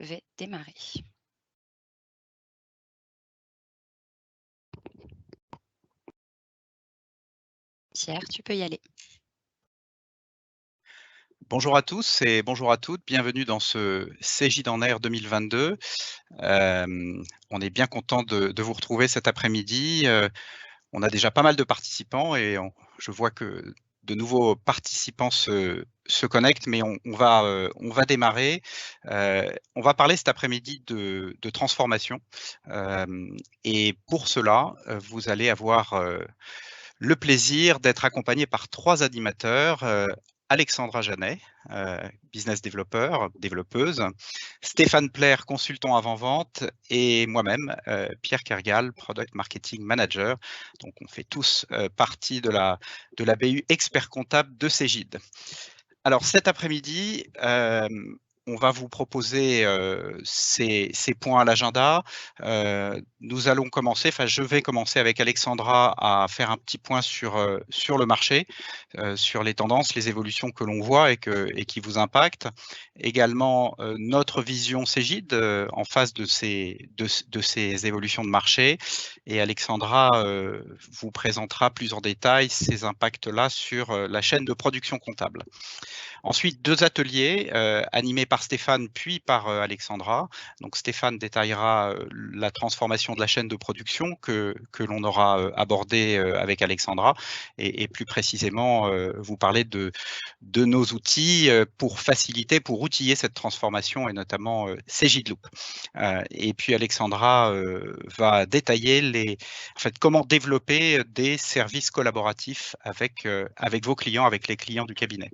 vais démarrer. Pierre, tu peux y aller. Bonjour à tous et bonjour à toutes, bienvenue dans ce Cégide en Air 2022. On est bien content de vous retrouver cet après-midi. On a déjà pas mal de participants et je vois que de nouveaux participants se connectent, mais on va démarrer. On va parler cet après-midi de transformation. Et pour cela, vous allez avoir le plaisir d'être accompagné par 3 animateurs, Alexandra Janet, business développeuse, Stéphane Plaire, consultant avant-vente et moi-même, Pierre Kergal, product marketing manager. Donc on fait tous, partie de la BU expert comptable de Cégide. Alors cet après-midi, on va vous proposer, ces points à l'agenda. Nous allons commencer, enfin je vais commencer avec Alexandra à faire un petit point sur le marché, sur les tendances, les évolutions que l'on voit et qui vous impactent. Également, notre vision Cégide, en face de ces évolutions de marché, et Alexandra, vous présentera plus en détail ces impacts-là sur, la chaîne de production comptable. Ensuite, 2 ateliers, animés par Stéphane puis par, Alexandra. Donc Stéphane détaillera, la transformation de la chaîne de production que l'on aura, abordée, avec Alexandra et plus précisément, vous parler de nos outils, pour faciliter, pour outiller cette transformation et notamment, Cegidloop. Et puis Alexandra, va détailler en fait, comment développer des services collaboratifs avec vos clients, avec les clients du cabinet.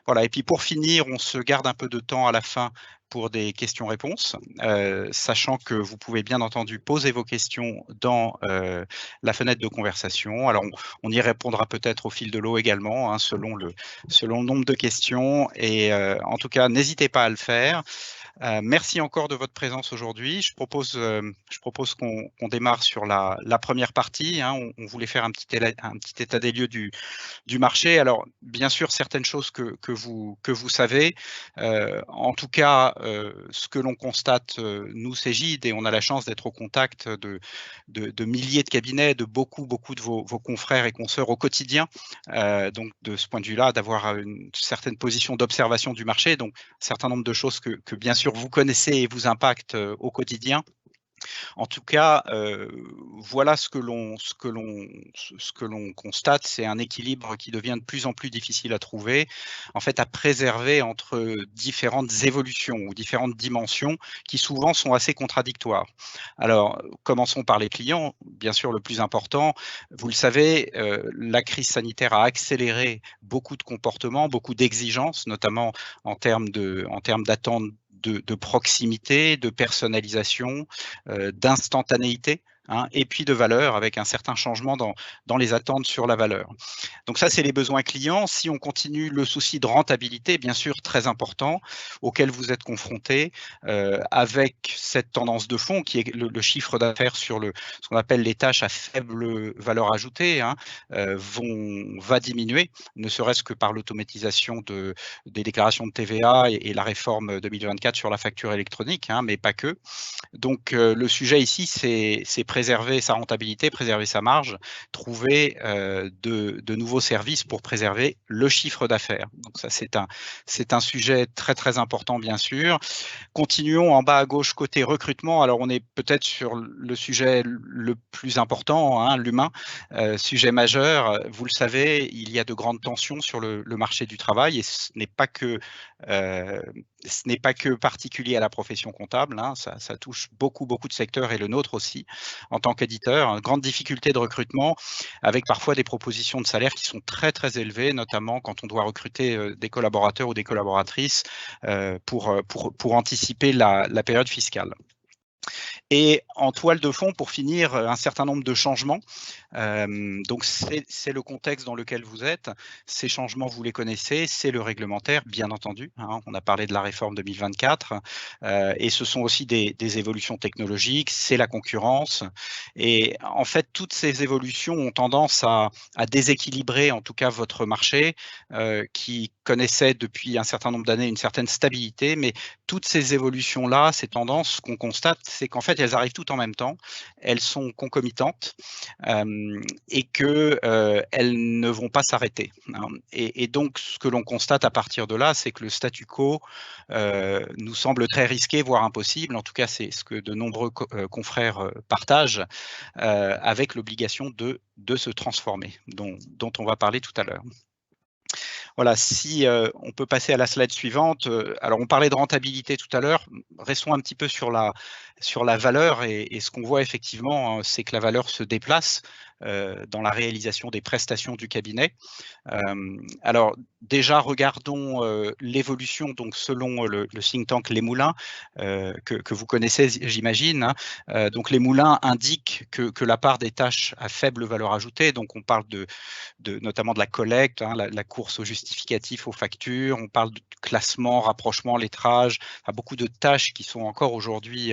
Voilà, et puis pour finir, on se garde un peu de temps à la fin pour des questions-réponses, sachant que vous pouvez bien entendu poser vos questions dans, la fenêtre de conversation. Alors on y répondra peut-être au fil de l'eau également, hein, selon le nombre de questions et en tout cas, n'hésitez pas à le faire. Merci encore de votre présence aujourd'hui. Je propose qu'on démarre sur la première partie, hein. On voulait faire un petit état des lieux du marché. Alors, bien sûr, certaines choses que vous savez. En tout cas, ce que l'on constate, nous, Cégide, et on a la chance d'être au contact de milliers de cabinets, de beaucoup de vos confrères et consoeurs au quotidien. Donc, de ce point de vue-là, d'avoir une certaine position d'observation du marché, donc un certain nombre de choses que bien sûr vous connaissez et vous impactent au quotidien. En tout cas, voilà ce que l'on constate, c'est un équilibre qui devient de plus en plus difficile à trouver, en fait, à préserver entre différentes évolutions ou différentes dimensions qui souvent sont assez contradictoires. Alors, commençons par les clients, bien sûr le plus important. Vous le savez, la crise sanitaire a accéléré beaucoup de comportements, beaucoup d'exigences, notamment en termes d'attente de proximité, de personnalisation, d'instantanéité, hein, et puis de valeur avec un certain changement dans les attentes sur la valeur. Donc ça, c'est les besoins clients. Si on continue, le souci de rentabilité, bien sûr, très important, auquel vous êtes confrontés, avec cette tendance de fond qui est le chiffre d'affaires sur ce qu'on appelle les tâches à faible valeur ajoutée, hein, va diminuer, ne serait-ce que par l'automatisation des déclarations de TVA et la réforme 2024 sur la facture électronique, hein, mais pas que. Donc, le sujet ici, c'est préserver sa rentabilité, préserver sa marge, trouver de nouveaux services pour préserver le chiffre d'affaires. Donc ça, c'est un sujet très, très important, bien sûr. Continuons en bas à gauche, côté recrutement. Alors, on est peut-être sur le sujet le plus important, hein, l'humain, sujet majeur. Vous le savez, il y a de grandes tensions sur le marché du travail et ce n'est pas que particulier à la profession comptable, hein, ça touche beaucoup de secteurs et le nôtre aussi, en tant qu'éditeur. Une grande difficulté de recrutement avec parfois des propositions de salaire qui sont très, très élevées, notamment quand on doit recruter des collaborateurs ou des collaboratrices pour anticiper la période fiscale. Et en toile de fond, pour finir, un certain nombre de changements. Donc c'est le contexte dans lequel vous êtes. Ces changements, vous les connaissez, c'est le réglementaire, bien entendu, hein. On a parlé de la réforme 2024, et ce sont aussi des évolutions technologiques, c'est la concurrence. Et en fait, toutes ces évolutions ont tendance à déséquilibrer, en tout cas, votre marché, qui connaissait depuis un certain nombre d'années une certaine stabilité, mais toutes ces évolutions-là, ces tendances, ce qu'on constate, c'est qu'en fait, elles arrivent toutes en même temps, elles sont concomitantes et qu'elles ne vont pas s'arrêter. Hein. Et donc, ce que l'on constate à partir de là, c'est que le statu quo nous semble très risqué, voire impossible. En tout cas, c'est ce que de nombreux confrères partagent, avec l'obligation de se transformer, dont on va parler tout à l'heure. Voilà, si on peut passer à la slide suivante. Alors, on parlait de rentabilité tout à l'heure. Restons un petit peu sur la valeur et ce qu'on voit effectivement, hein, c'est que la valeur se déplace dans la réalisation des prestations du cabinet. Alors déjà, regardons l'évolution donc selon le think tank Les Moulins, que vous connaissez, j'imagine. Hein. Donc les Moulins indiquent que la part des tâches à faible valeur ajoutée, donc on parle notamment de la collecte, hein, la course aux justificatifs, aux factures, on parle de classement, rapprochement, lettrage, beaucoup de tâches qui sont encore aujourd'hui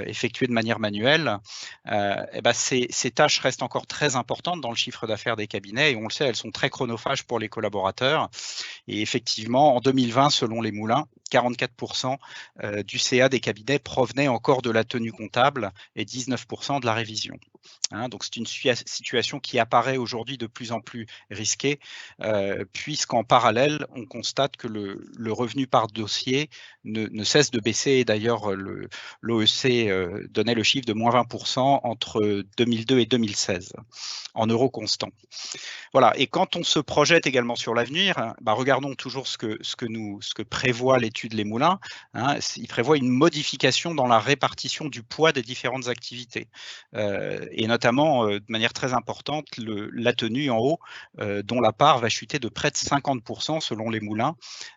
effectuées de manière manuelle. Et ben ces tâches restent encore très importantes dans le chiffre d'affaires des cabinets et on le sait, elles sont très chronophages pour les collaborateurs. Et effectivement, en 2020, selon Les Moulins, 44% du CA des cabinets provenaient encore de la tenue comptable et 19% de la révision. Hein, donc c'est une situation qui apparaît aujourd'hui de plus en plus risquée, puisqu'en parallèle, on constate que le revenu par dossier ne cesse de baisser. Et d'ailleurs, l'OEC donnait le chiffre de moins 20% entre 2002 et 2016, en euros constants. Voilà, et quand on se projette également sur l'avenir, regardons toujours ce que prévoit l'étude Les Moulins. Hein, il prévoit une modification dans la répartition du poids des différentes activités, et notamment de manière très importante la tenue en haut, dont la part va chuter de près de 50% selon Les Moulins,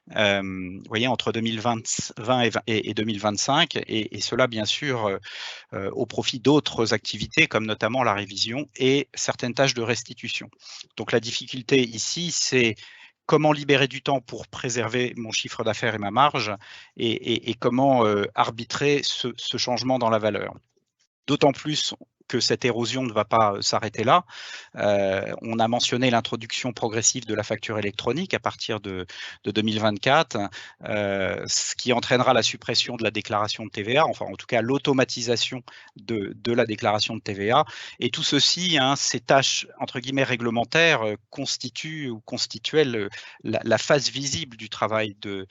vous voyez, entre 2020 et 2025, et cela bien sûr au profit d'autres activités comme notamment la révision et certaines tâches de restitution. Donc la difficulté ici, c'est comment libérer du temps pour préserver mon chiffre d'affaires et ma marge et comment arbitrer ce changement dans la valeur. D'autant plus que cette érosion ne va pas s'arrêter là. On a mentionné l'introduction progressive de la facture électronique à partir de 2024, ce qui entraînera la suppression de la déclaration de TVA, enfin en tout cas l'automatisation de la déclaration de TVA. Et tout ceci, hein, ces tâches entre guillemets réglementaires, constituaient la face visible du travail de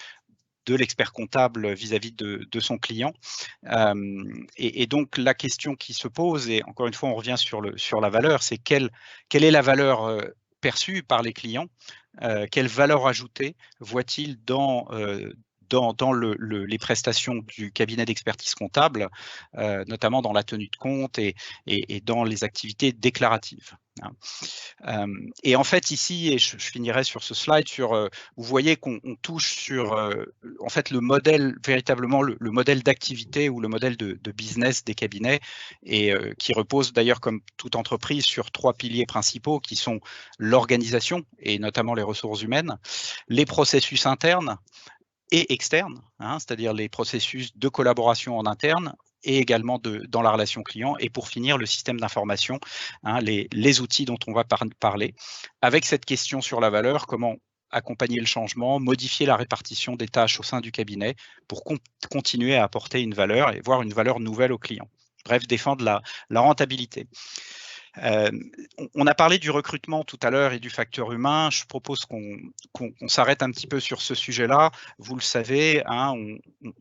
l'expert comptable vis-à-vis de son client. Et donc, la question qui se pose, et encore une fois, on revient sur la valeur, c'est quelle est la valeur perçue par les clients, quelle valeur ajoutée voit-il dans les prestations du cabinet d'expertise comptable, notamment dans la tenue de compte et dans les activités déclaratives. Hein. Et en fait ici, et je finirai sur ce slide, vous voyez qu'on touche sur en fait le modèle, véritablement le modèle d'activité ou le modèle de business des cabinets, et qui repose d'ailleurs comme toute entreprise sur 3 piliers principaux qui sont l'organisation et notamment les ressources humaines, les processus internes et externes, hein, c'est-à-dire les processus de collaboration en interne et également dans la relation client, et pour finir, le système d'information, hein, les outils dont on va parler, avec cette question sur la valeur, comment accompagner le changement, modifier la répartition des tâches au sein du cabinet pour continuer à apporter une valeur et voir une valeur nouvelle aux clients. Bref, défendre la rentabilité. On a parlé du recrutement tout à l'heure et du facteur humain. Je propose qu'on s'arrête un petit peu sur ce sujet-là. Vous le savez, hein,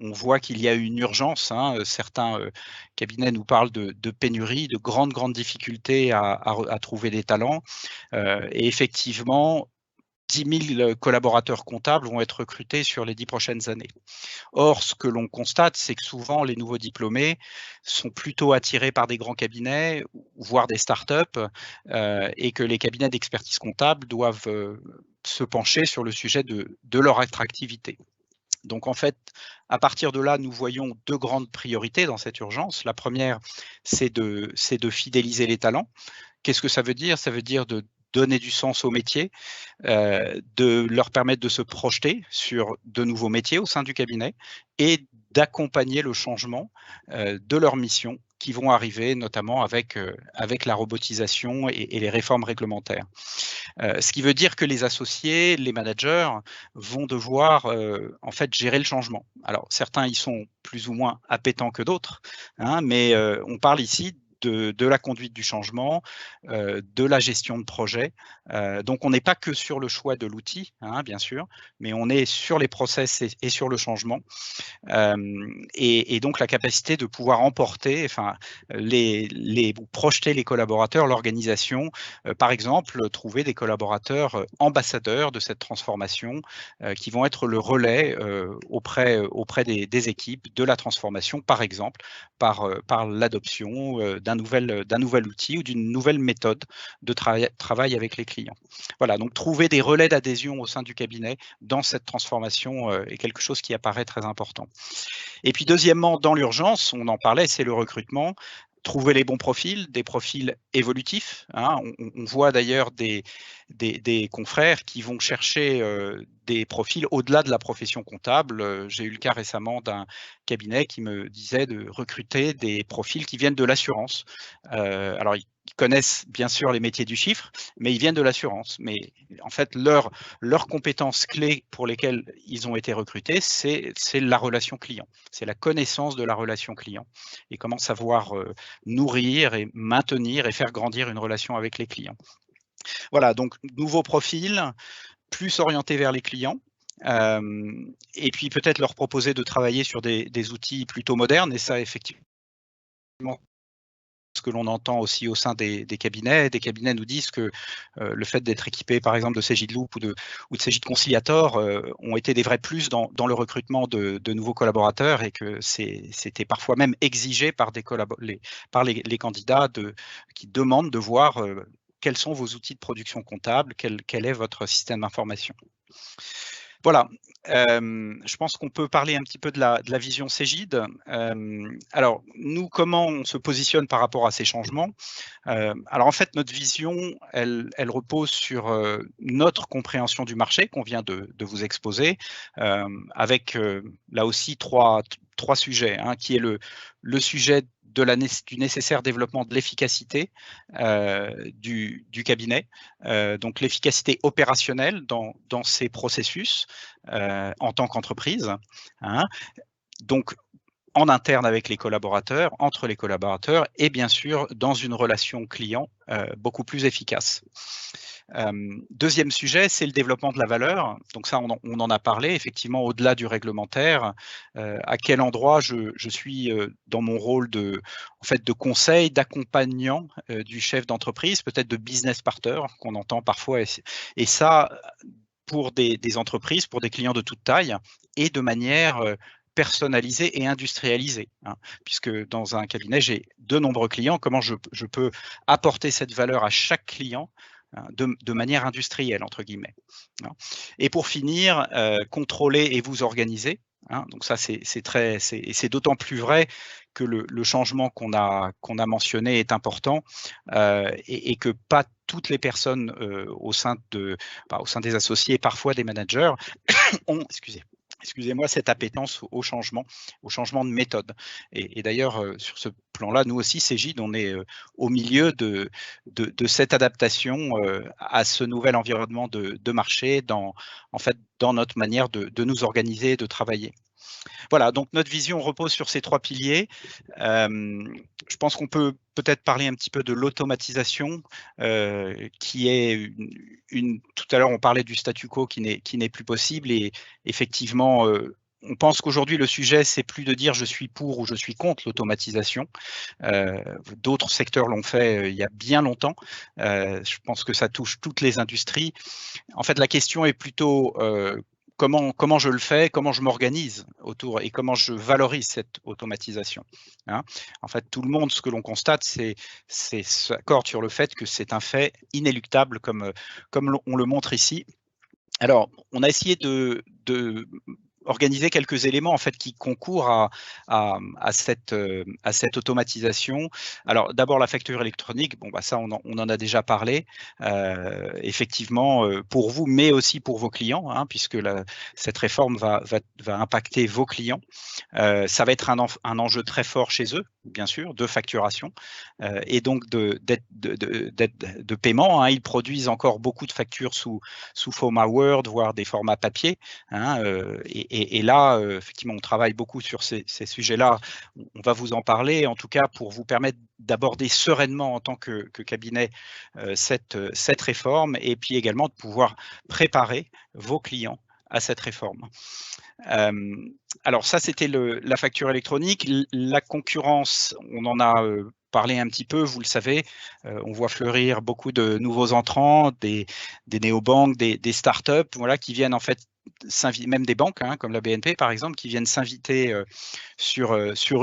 on voit qu'il y a une urgence. Hein, certains cabinets nous parlent de pénurie, de grandes difficultés à trouver des talents. Et effectivement, 10 000 collaborateurs comptables vont être recrutés sur les 10 prochaines années. Or, ce que l'on constate, c'est que souvent, les nouveaux diplômés sont plutôt attirés par des grands cabinets, voire des startups, et que les cabinets d'expertise comptable doivent se pencher sur le sujet de leur attractivité. Donc, en fait, à partir de là, nous voyons 2 grandes priorités dans cette urgence. La première, c'est de fidéliser les talents. Qu'est-ce que ça veut dire? Ça veut dire de donner du sens au métier, de leur permettre de se projeter sur de nouveaux métiers au sein du cabinet et d'accompagner le changement de leur mission qui vont arriver notamment avec la robotisation et les réformes réglementaires. Ce qui veut dire que les associés, les managers vont devoir en fait gérer le changement. Alors certains y sont plus ou moins appétents que d'autres, hein, mais on parle ici de la conduite du changement, de la gestion de projet. Donc on n'est pas que sur le choix de l'outil, hein, bien sûr, mais on est sur les process et sur le changement. Et donc la capacité de pouvoir emporter, enfin, projeter les collaborateurs, l'organisation, par exemple, trouver des collaborateurs ambassadeurs de cette transformation qui vont être le relais auprès des équipes de la transformation, par exemple, par l'adoption d'un nouvel outil ou d'une nouvelle méthode de travail avec les clients. Voilà, donc trouver des relais d'adhésion au sein du cabinet dans cette transformation est quelque chose qui apparaît très important. Et puis deuxièmement, dans l'urgence, on en parlait, c'est le recrutement. Trouver les bons profils, des profils évolutifs, hein. On voit d'ailleurs des confrères qui vont chercher des profils au-delà de la profession comptable. J'ai eu le cas récemment d'un cabinet qui me disait de recruter des profils qui viennent de l'assurance. Alors, ils connaissent bien sûr les métiers du chiffre, mais ils viennent de l'assurance. Mais en fait, leurs compétences clés pour lesquelles ils ont été recrutés, c'est la relation client, c'est la connaissance de la relation client et comment savoir nourrir et maintenir et faire grandir une relation avec les clients. Voilà, donc nouveau profil, plus orienté vers les clients. Et puis peut-être leur proposer de travailler sur des outils plutôt modernes, et ça effectivement ce que l'on entend aussi au sein des cabinets. Des cabinets nous disent que le fait d'être équipé par exemple de Cegid-Loop ou de Cegid Conciliator ont été des vrais plus dans le recrutement de nouveaux collaborateurs, et que c'était parfois même exigé par les candidats qui demandent de voir quels sont vos outils de production comptable, quel est votre système d'information. Voilà, je pense qu'on peut parler un petit peu de la vision Cegid. Alors, nous, comment on se positionne par rapport à ces changements? Alors, en fait, notre vision, elle repose sur notre compréhension du marché qu'on vient de vous exposer, avec là aussi trois sujets, hein, qui est le sujet du nécessaire développement de l'efficacité du cabinet, donc l'efficacité opérationnelle dans ces processus en tant qu'entreprise, hein. Donc, en interne avec les collaborateurs, entre les collaborateurs et bien sûr dans une relation client beaucoup plus efficace. Deuxième sujet, c'est le développement de la valeur. Donc ça, on en a parlé, effectivement, au-delà du réglementaire. À quel endroit je suis dans mon rôle de conseil, d'accompagnant du chef d'entreprise, peut-être de business partner, qu'on entend parfois. Et ça, pour des entreprises, pour des clients de toute taille, et de manière personnalisée et industrialisée, hein, puisque dans un cabinet, j'ai de nombreux clients. Comment je peux apporter cette valeur à chaque client de manière industrielle, entre guillemets, hein. Et pour finir, contrôler et vous organiser, hein. Donc ça, c'est d'autant plus vrai que le changement qu'on a mentionné est important, et que pas toutes les personnes au sein des associés et parfois des managers ont, excusez-moi, cette appétence au changement de méthode. Et d'ailleurs, sur ce plan-là, nous aussi, Cegid, on est au milieu de cette adaptation à ce nouvel environnement de marché dans notre manière de nous organiser et de travailler. Voilà, donc notre vision repose sur ces trois piliers. Je pense qu'on peut peut-être parler un petit peu de l'automatisation, qui est tout à l'heure on parlait du statu quo qui n'est plus possible, et effectivement on pense qu'aujourd'hui le sujet c'est plus de dire je suis pour ou je suis contre l'automatisation. D'autres secteurs l'ont fait il y a bien longtemps. Je pense que ça touche toutes les industries. En fait, la question est plutôt comment je le fais, comment je m'organise autour et comment je valorise cette automatisation, hein. En fait, tout le monde, ce que l'on constate, c'est s'accorde sur le fait que c'est un fait inéluctable, comme on le montre ici. Alors, on a essayé de organiser quelques éléments en fait qui concourent à cette automatisation. Alors d'abord la facture électronique, bon bah ça on en a déjà parlé, effectivement pour vous mais aussi pour vos clients, hein, puisque cette réforme va impacter vos clients. Ça va être un enjeu très fort chez eux, bien sûr, de facturation et donc de paiement. Hein. Ils produisent encore beaucoup de factures sous format Word, voire des formats papier. Hein, et là, effectivement, on travaille beaucoup sur ces sujets-là. On va vous en parler, en tout cas, pour vous permettre d'aborder sereinement en tant que cabinet cette réforme et puis également de pouvoir préparer vos clients à cette réforme. Alors ça, c'était la facture électronique. La concurrence, on en a parlé un petit peu, vous le savez, on voit fleurir beaucoup de nouveaux entrants, des néobanques, des startups, voilà, qui viennent en fait, même des banques, hein, comme la BNP par exemple, qui viennent s'inviter sur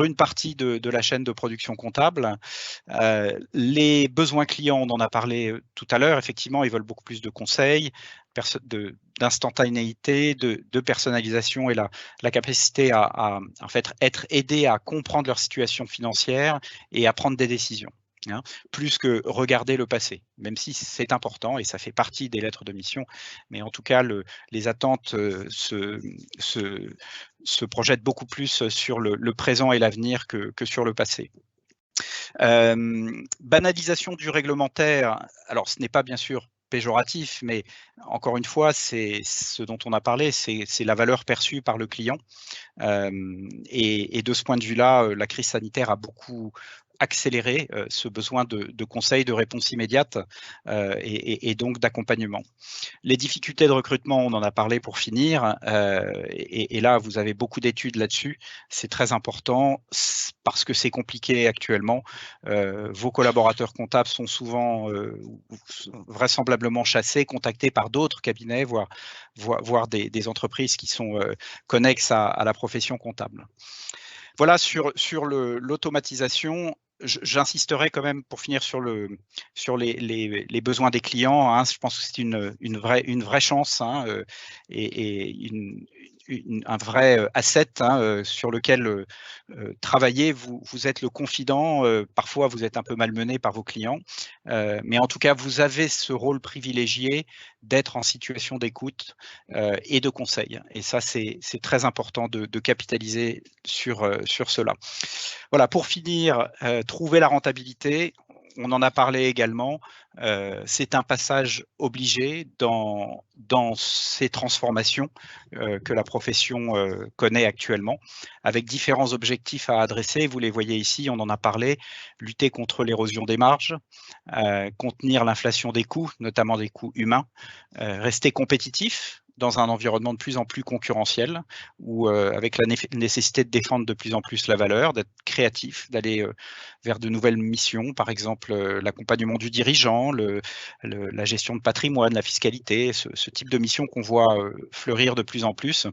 une partie de la chaîne de production comptable. Les besoins clients, on en a parlé tout à l'heure, effectivement, ils veulent beaucoup plus de conseils, d'instantanéité, de personnalisation et la capacité à en fait, être aidé à comprendre leur situation financière et à prendre des décisions. Hein, plus que regarder le passé, même si c'est important et ça fait partie des lettres de mission, mais en tout cas, les attentes se projettent beaucoup plus sur le présent et l'avenir que sur le passé. Banalisation du réglementaire, alors ce n'est pas bien sûr péjoratif, mais encore une fois, c'est ce dont on a parlé, c'est la valeur perçue par le client. Et de ce point de vue-là, la crise sanitaire a beaucoup accéléré ce besoin de conseils, de réponses immédiates et donc d'accompagnement. Les difficultés de recrutement, on en a parlé pour finir, et là, vous avez beaucoup d'études là-dessus. C'est très important parce que c'est compliqué actuellement. Vos collaborateurs comptables sont souvent vraisemblablement chassés, contactés par d'autres cabinets, voire des entreprises qui sont connexes à la profession comptable. Voilà, sur l'automatisation, j'insisterai quand même pour finir sur les besoins des clients. Hein. Je pense que c'est une vraie chance hein, et un vrai asset hein, sur lequel travailler. Vous êtes le confident, parfois vous êtes un peu malmené par vos clients, mais en tout cas, vous avez ce rôle privilégié d'être en situation d'écoute et de conseil. Et ça, c'est très important de capitaliser sur cela. Voilà, pour finir, trouver la rentabilité, on en a parlé également, c'est un passage obligé dans ces transformations que la profession connaît actuellement, avec différents objectifs à adresser. Vous les voyez ici, on en a parlé, lutter contre l'érosion des marges, contenir l'inflation des coûts, notamment des coûts humains, rester compétitif dans un environnement de plus en plus concurrentiel, où avec la nécessité de défendre de plus en plus la valeur, d'être créatif, d'aller vers de nouvelles missions, par exemple l'accompagnement du dirigeant, la gestion de patrimoine, la fiscalité, ce type de mission qu'on voit fleurir de plus en plus,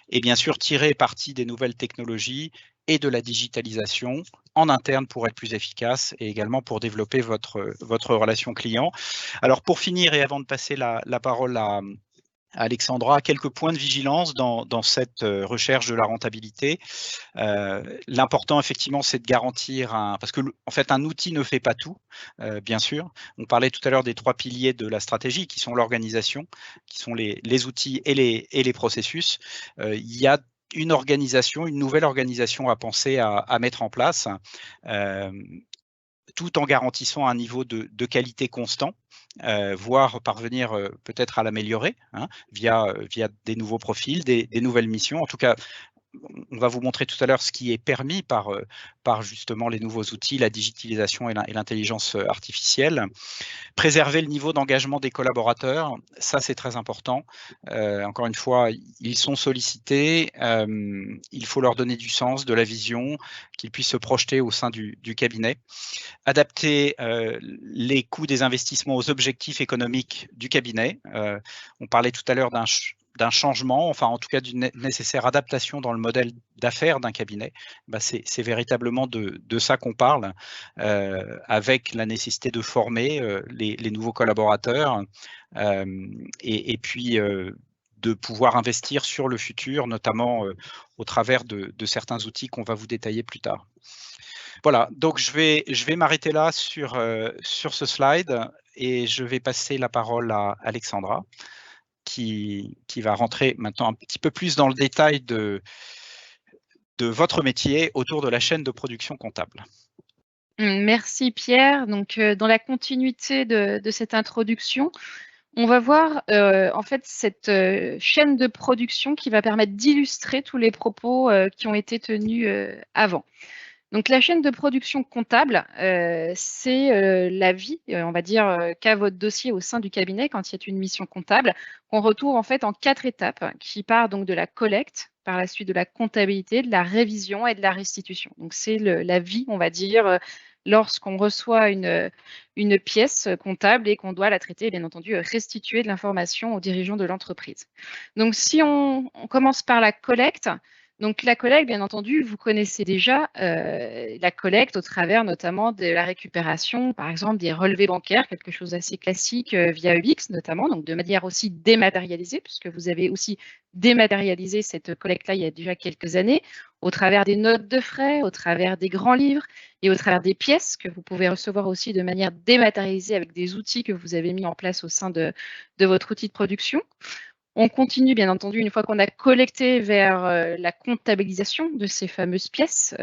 et bien sûr tirer parti des nouvelles technologies et de la digitalisation en interne pour être plus efficace et également pour développer votre relation client. Alors pour finir et avant de passer la parole à Alexandra, quelques points de vigilance dans cette recherche de la rentabilité. L'important, effectivement, c'est de garantir parce que en fait, un outil ne fait pas tout, bien sûr. On parlait tout à l'heure des 3 piliers de la stratégie, qui sont l'organisation, qui sont les outils et les processus. Il y a une nouvelle organisation à penser à mettre en place, tout en garantissant un niveau de qualité constant, voire parvenir peut-être à l'améliorer hein, via des nouveaux profils, des nouvelles missions. En tout cas, on va vous montrer tout à l'heure ce qui est permis par justement les nouveaux outils, la digitalisation et l'intelligence artificielle. Préserver le niveau d'engagement des collaborateurs, ça c'est très important. Encore une fois, ils sont sollicités, il faut leur donner du sens, de la vision, qu'ils puissent se projeter au sein du cabinet. Adapter les coûts des investissements aux objectifs économiques du cabinet. On parlait tout à l'heure d'un changement, enfin en tout cas d'une nécessaire adaptation dans le modèle d'affaires d'un cabinet. Bah, c'est véritablement de ça qu'on parle, avec la nécessité de former les nouveaux collaborateurs et puis de pouvoir investir sur le futur, notamment au travers de certains outils qu'on va vous détailler plus tard. Voilà, donc je vais m'arrêter là sur ce slide et je vais passer la parole à Alexandra qui va rentrer maintenant un petit peu plus dans le détail de votre métier autour de la chaîne de production comptable. Merci Pierre. Donc, dans la continuité de cette introduction, on va voir en fait cette chaîne de production qui va permettre d'illustrer tous les propos qui ont été tenus avant. Donc, la chaîne de production comptable, c'est la vie, on va dire, qu'a votre dossier au sein du cabinet quand il y a une mission comptable, qu'on retrouve en fait en 4 étapes, qui part donc de la collecte, par la suite de la comptabilité, de la révision et de la restitution. Donc, c'est la vie, on va dire, lorsqu'on reçoit une pièce comptable et qu'on doit la traiter, bien entendu, restituer de l'information aux dirigeants de l'entreprise. Donc, si on commence par la collecte, donc la collecte, bien entendu, vous connaissez déjà la collecte au travers notamment de la récupération, par exemple des relevés bancaires, quelque chose d'assez classique via UX notamment, donc de manière aussi dématérialisée, puisque vous avez aussi dématérialisé cette collecte-là il y a déjà quelques années, au travers des notes de frais, au travers des grands livres et au travers des pièces que vous pouvez recevoir aussi de manière dématérialisée avec des outils que vous avez mis en place au sein de votre outil de production. On continue, bien entendu, une fois qu'on a collecté vers la comptabilisation de ces fameuses pièces.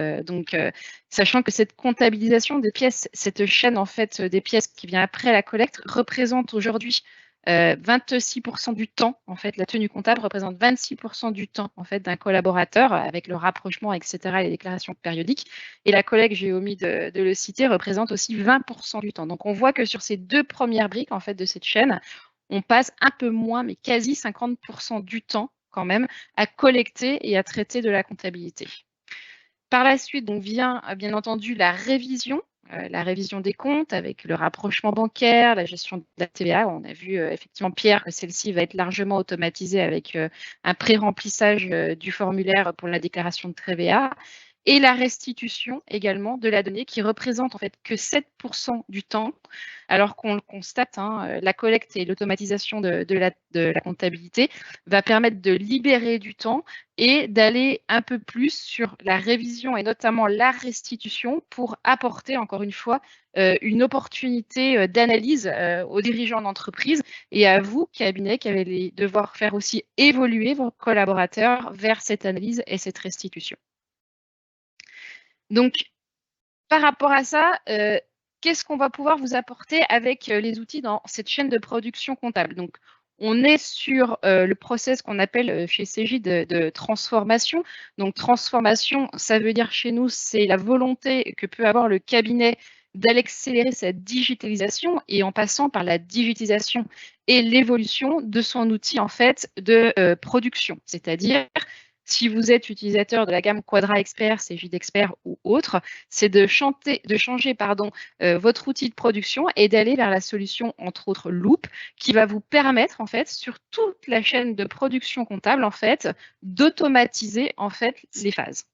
Sachant que cette comptabilisation des pièces, cette chaîne en fait des pièces qui vient après la collecte, représente aujourd'hui 26% du temps. En fait, la tenue comptable représente 26% du temps en fait d'un collaborateur avec le rapprochement, etc., et les déclarations périodiques. Et la collecte, j'ai omis de le citer, représente aussi 20% du temps. Donc, on voit que sur ces 2 premières briques en fait de cette chaîne, on passe un peu moins, mais quasi 50% du temps quand même, à collecter et à traiter de la comptabilité. Par la suite, donc, vient bien entendu la révision des comptes avec le rapprochement bancaire, la gestion de la TVA. On a vu effectivement, Pierre, que celle-ci va être largement automatisée avec un pré-remplissage du formulaire pour la déclaration de TVA. Et la restitution également de la donnée qui représente en fait que 7% du temps, alors qu'on le constate, la collecte et l'automatisation de la comptabilité va permettre de libérer du temps et d'aller un peu plus sur la révision et notamment la restitution pour apporter encore une fois une opportunité d'analyse aux dirigeants d'entreprise et à vous, cabinet, qui allez devoir faire aussi évoluer vos collaborateurs vers cette analyse et cette restitution. Donc, par rapport à ça, qu'est-ce qu'on va pouvoir vous apporter avec les outils dans cette chaîne de production comptable? Donc, on est sur le process qu'on appelle chez CJ de transformation. Donc, transformation, ça veut dire chez nous, c'est la volonté que peut avoir le cabinet d'aller accélérer sa digitalisation et en passant par la digitalisation et l'évolution de son outil en fait de production. C'est-à-dire, si vous êtes utilisateur de la gamme Quadra Expert, CJ d'Expert ou autre, c'est de changer votre outil de production et d'aller vers la solution, entre autres, Loop, qui va vous permettre, en fait, sur toute la chaîne de production comptable, en fait, d'automatiser, en fait, les phases.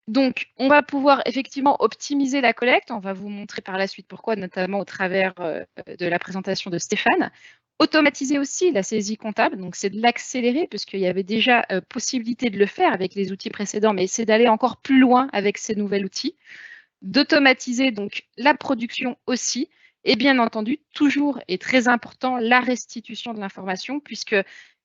Donc, on va pouvoir effectivement optimiser la collecte. On va vous montrer par la suite pourquoi, notamment au travers de la présentation de Stéphane. Automatiser aussi la saisie comptable, donc c'est de l'accélérer puisqu'il y avait déjà possibilité de le faire avec les outils précédents, mais c'est d'aller encore plus loin avec ces nouveaux outils. D'automatiser donc la production aussi, et bien entendu, toujours et très important, la restitution de l'information, puisque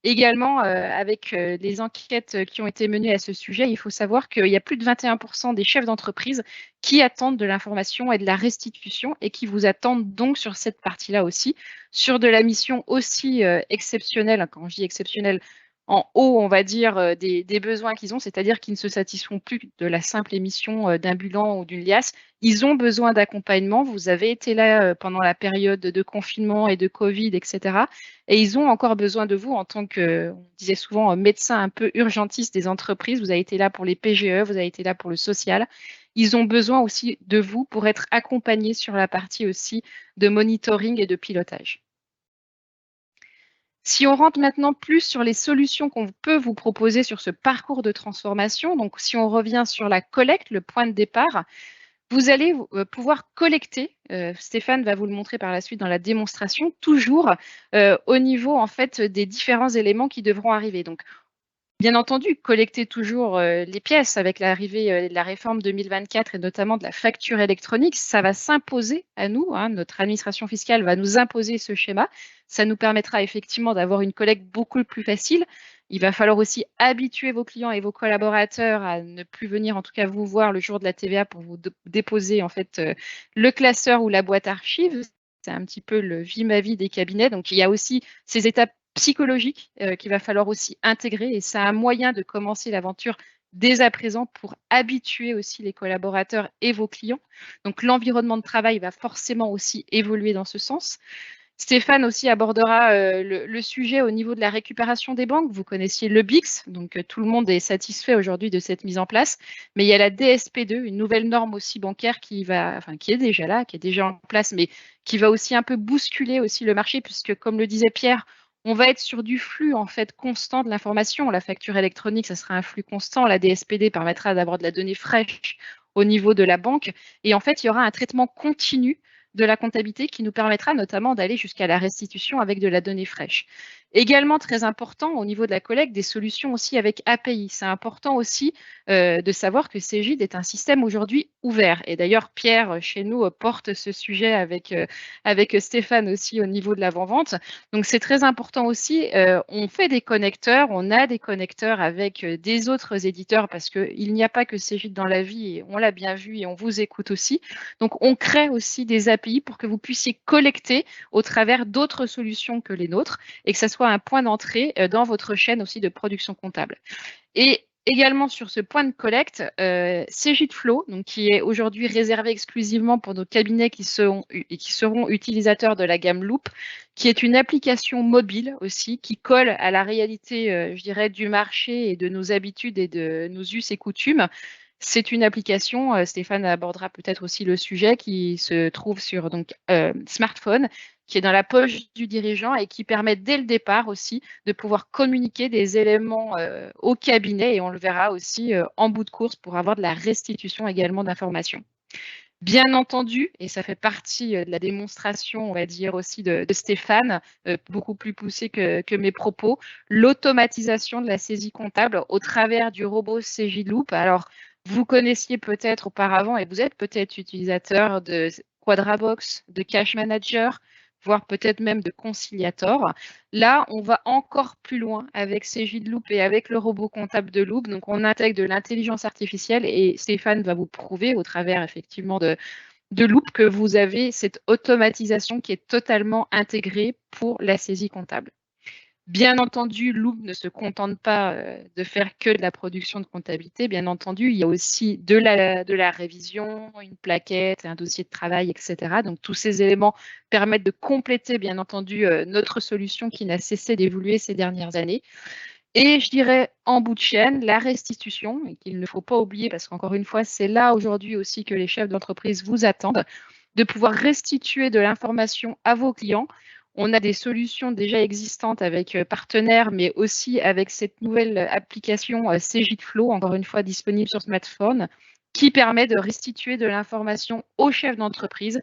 également, avec les enquêtes qui ont été menées à ce sujet, il faut savoir qu'il y a plus de 21% des chefs d'entreprise qui attendent de l'information et de la restitution et qui vous attendent donc sur cette partie-là aussi, sur de la mission aussi exceptionnelle. Quand je dis exceptionnelle, en haut, on va dire, des besoins qu'ils ont, c'est-à-dire qu'ils ne se satisfont plus de la simple émission d'un bilan ou d'une liasse. Ils ont besoin d'accompagnement. Vous avez été là pendant la période de confinement et de Covid, etc. Et ils ont encore besoin de vous en tant que, on disait souvent, médecin un peu urgentiste des entreprises. Vous avez été là pour les PGE, vous avez été là pour le social. Ils ont besoin aussi de vous pour être accompagnés sur la partie aussi de monitoring et de pilotage. Si on rentre maintenant plus sur les solutions qu'on peut vous proposer sur ce parcours de transformation, donc si on revient sur la collecte, le point de départ, vous allez pouvoir collecter, Stéphane va vous le montrer par la suite dans la démonstration, toujours au niveau en fait des différents éléments qui devront arriver. Donc, bien entendu, collecter toujours les pièces avec l'arrivée de la réforme 2024 et notamment de la facture électronique, ça va s'imposer à nous. Notre administration fiscale va nous imposer ce schéma. Ça nous permettra effectivement d'avoir une collecte beaucoup plus facile. Il va falloir aussi habituer vos clients et vos collaborateurs à ne plus venir, en tout cas vous voir le jour de la TVA pour vous déposer en fait le classeur ou la boîte archive. C'est un petit peu le vie ma vie des cabinets. Donc il y a aussi ces étapes psychologiques qu'il va falloir aussi intégrer, et c'est un moyen de commencer l'aventure dès à présent pour habituer aussi les collaborateurs et vos clients. Donc l'environnement de travail va forcément aussi évoluer dans ce sens. Stéphane aussi abordera le sujet au niveau de la récupération des banques. Vous connaissiez le BICS, donc tout le monde est satisfait aujourd'hui de cette mise en place. Mais il y a la DSP2, une nouvelle norme aussi bancaire qui est déjà là, qui est déjà en place, mais qui va aussi un peu bousculer aussi le marché, puisque comme le disait Pierre, on va être sur du flux en fait constant de l'information. La facture électronique, ça sera un flux constant. La DSPD permettra d'avoir de la donnée fraîche au niveau de la banque. Et en fait, il y aura un traitement continu de la comptabilité qui nous permettra notamment d'aller jusqu'à la restitution avec de la donnée fraîche. Également très important au niveau de la collecte, des solutions aussi avec API. C'est important aussi de savoir que Cegid est un système aujourd'hui ouvert. Et d'ailleurs, Pierre, chez nous, porte ce sujet avec Stéphane aussi au niveau de l'avant-vente. Donc, c'est très important aussi. On fait des connecteurs, on a des connecteurs avec des autres éditeurs parce qu'il n'y a pas que Cegid dans la vie, et on l'a bien vu et on vous écoute aussi. Donc, on crée aussi des API pour que vous puissiez collecter au travers d'autres solutions que les nôtres et que ça soit un point d'entrée dans votre chaîne aussi de production comptable. Et également sur ce point de collecte, Cegid Flow, donc qui est aujourd'hui réservé exclusivement pour nos cabinets qui seront utilisateurs de la gamme Loop, qui est une application mobile aussi, qui colle à la réalité, je dirais, du marché et de nos habitudes et de nos us et coutumes. C'est une application, Stéphane abordera peut-être aussi le sujet, qui se trouve sur smartphone, qui est dans la poche du dirigeant et qui permet dès le départ aussi de pouvoir communiquer des éléments au cabinet, et on le verra aussi en bout de course pour avoir de la restitution également d'informations. Bien entendu, et ça fait partie de la démonstration, on va dire aussi de Stéphane, beaucoup plus poussé que mes propos, l'automatisation de la saisie comptable au travers du robot Cegid Loop. Alors, vous connaissiez peut-être auparavant, et vous êtes peut-être utilisateur de Quadrabox, de Cash Manager, voire peut-être même de Conciliator. Là, on va encore plus loin avec Cegid Loop et avec le robot comptable de Loop. Donc, on intègre de l'intelligence artificielle, et Stéphane va vous prouver au travers effectivement de Loop que vous avez cette automatisation qui est totalement intégrée pour la saisie comptable. Bien entendu, Loop ne se contente pas de faire que de la production de comptabilité. Bien entendu, il y a aussi de la révision, une plaquette, un dossier de travail, etc. Donc, tous ces éléments permettent de compléter, bien entendu, notre solution qui n'a cessé d'évoluer ces dernières années. Et je dirais, en bout de chaîne, la restitution, et qu'il ne faut pas oublier, parce qu'encore une fois, c'est là aujourd'hui aussi que les chefs d'entreprise vous attendent, de pouvoir restituer de l'information à vos clients. On a des solutions déjà existantes avec partenaires, mais aussi avec cette nouvelle application Cegid Flow, encore une fois disponible sur smartphone, qui permet de restituer de l'information aux chefs d'entreprise,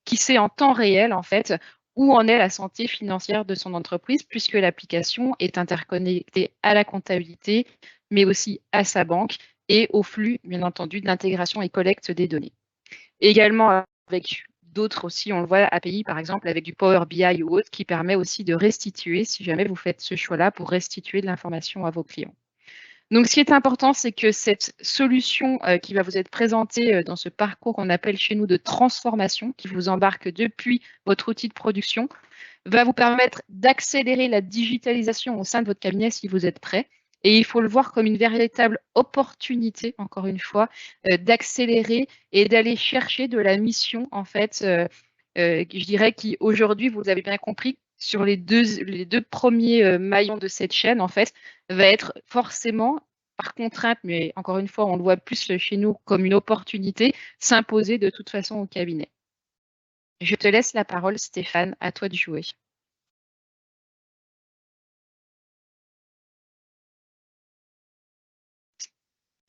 qui sait en temps réel, en fait, où en est la santé financière de son entreprise, puisque l'application est interconnectée à la comptabilité, mais aussi à sa banque et au flux, bien entendu, d'intégration et collecte des données. Également avec d'autres aussi, on le voit, API par exemple, avec du Power BI ou autre, qui permet aussi de restituer, si jamais vous faites ce choix-là, pour restituer de l'information à vos clients. Donc, ce qui est important, c'est que cette solution qui va vous être présentée dans ce parcours qu'on appelle chez nous de transformation, qui vous embarque depuis votre outil de production, va vous permettre d'accélérer la digitalisation au sein de votre cabinet si vous êtes prêt. Et il faut le voir comme une véritable opportunité, encore une fois, d'accélérer et d'aller chercher de la mission, en fait, je dirais, qui aujourd'hui, vous avez bien compris, sur les deux premiers maillons de cette chaîne, en fait, va être forcément, par contrainte, mais encore une fois, on le voit plus chez nous comme une opportunité, s'imposer de toute façon au cabinet. Je te laisse la parole, Stéphane, à toi de jouer.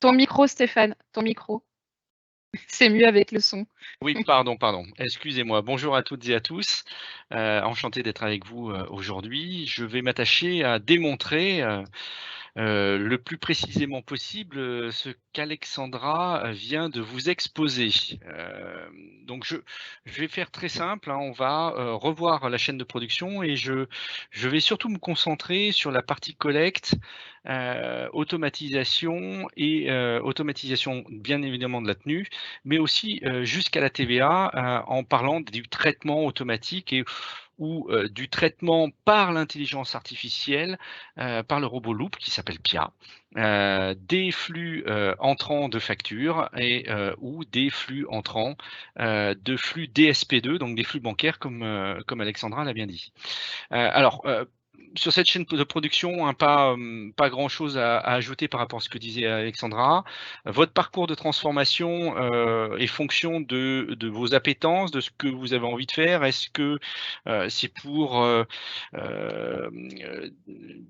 Ton micro, Stéphane, ton micro. C'est mieux avec le son. Oui, pardon. Excusez-moi. Bonjour à toutes et à tous. Enchanté d'être avec vous aujourd'hui. Je vais m'attacher à démontrer le plus précisément possible ce qu'Alexandra vient de vous exposer. Donc je vais faire très simple, hein, on va revoir la chaîne de production et je vais surtout me concentrer sur la partie collecte, automatisation et automatisation bien évidemment de la tenue, mais aussi jusqu'à la TVA en parlant du traitement automatique ou du traitement par l'intelligence artificielle, par le robot Loop qui s'appelle Pia, des flux entrants de factures et ou des flux entrants de flux DSP2, donc des flux bancaires comme Alexandra l'a bien dit. Alors, sur cette chaîne de production, hein, pas grand-chose à ajouter par rapport à ce que disait Alexandra. Votre parcours de transformation est fonction de vos appétences, de ce que vous avez envie de faire. Est-ce que c'est pour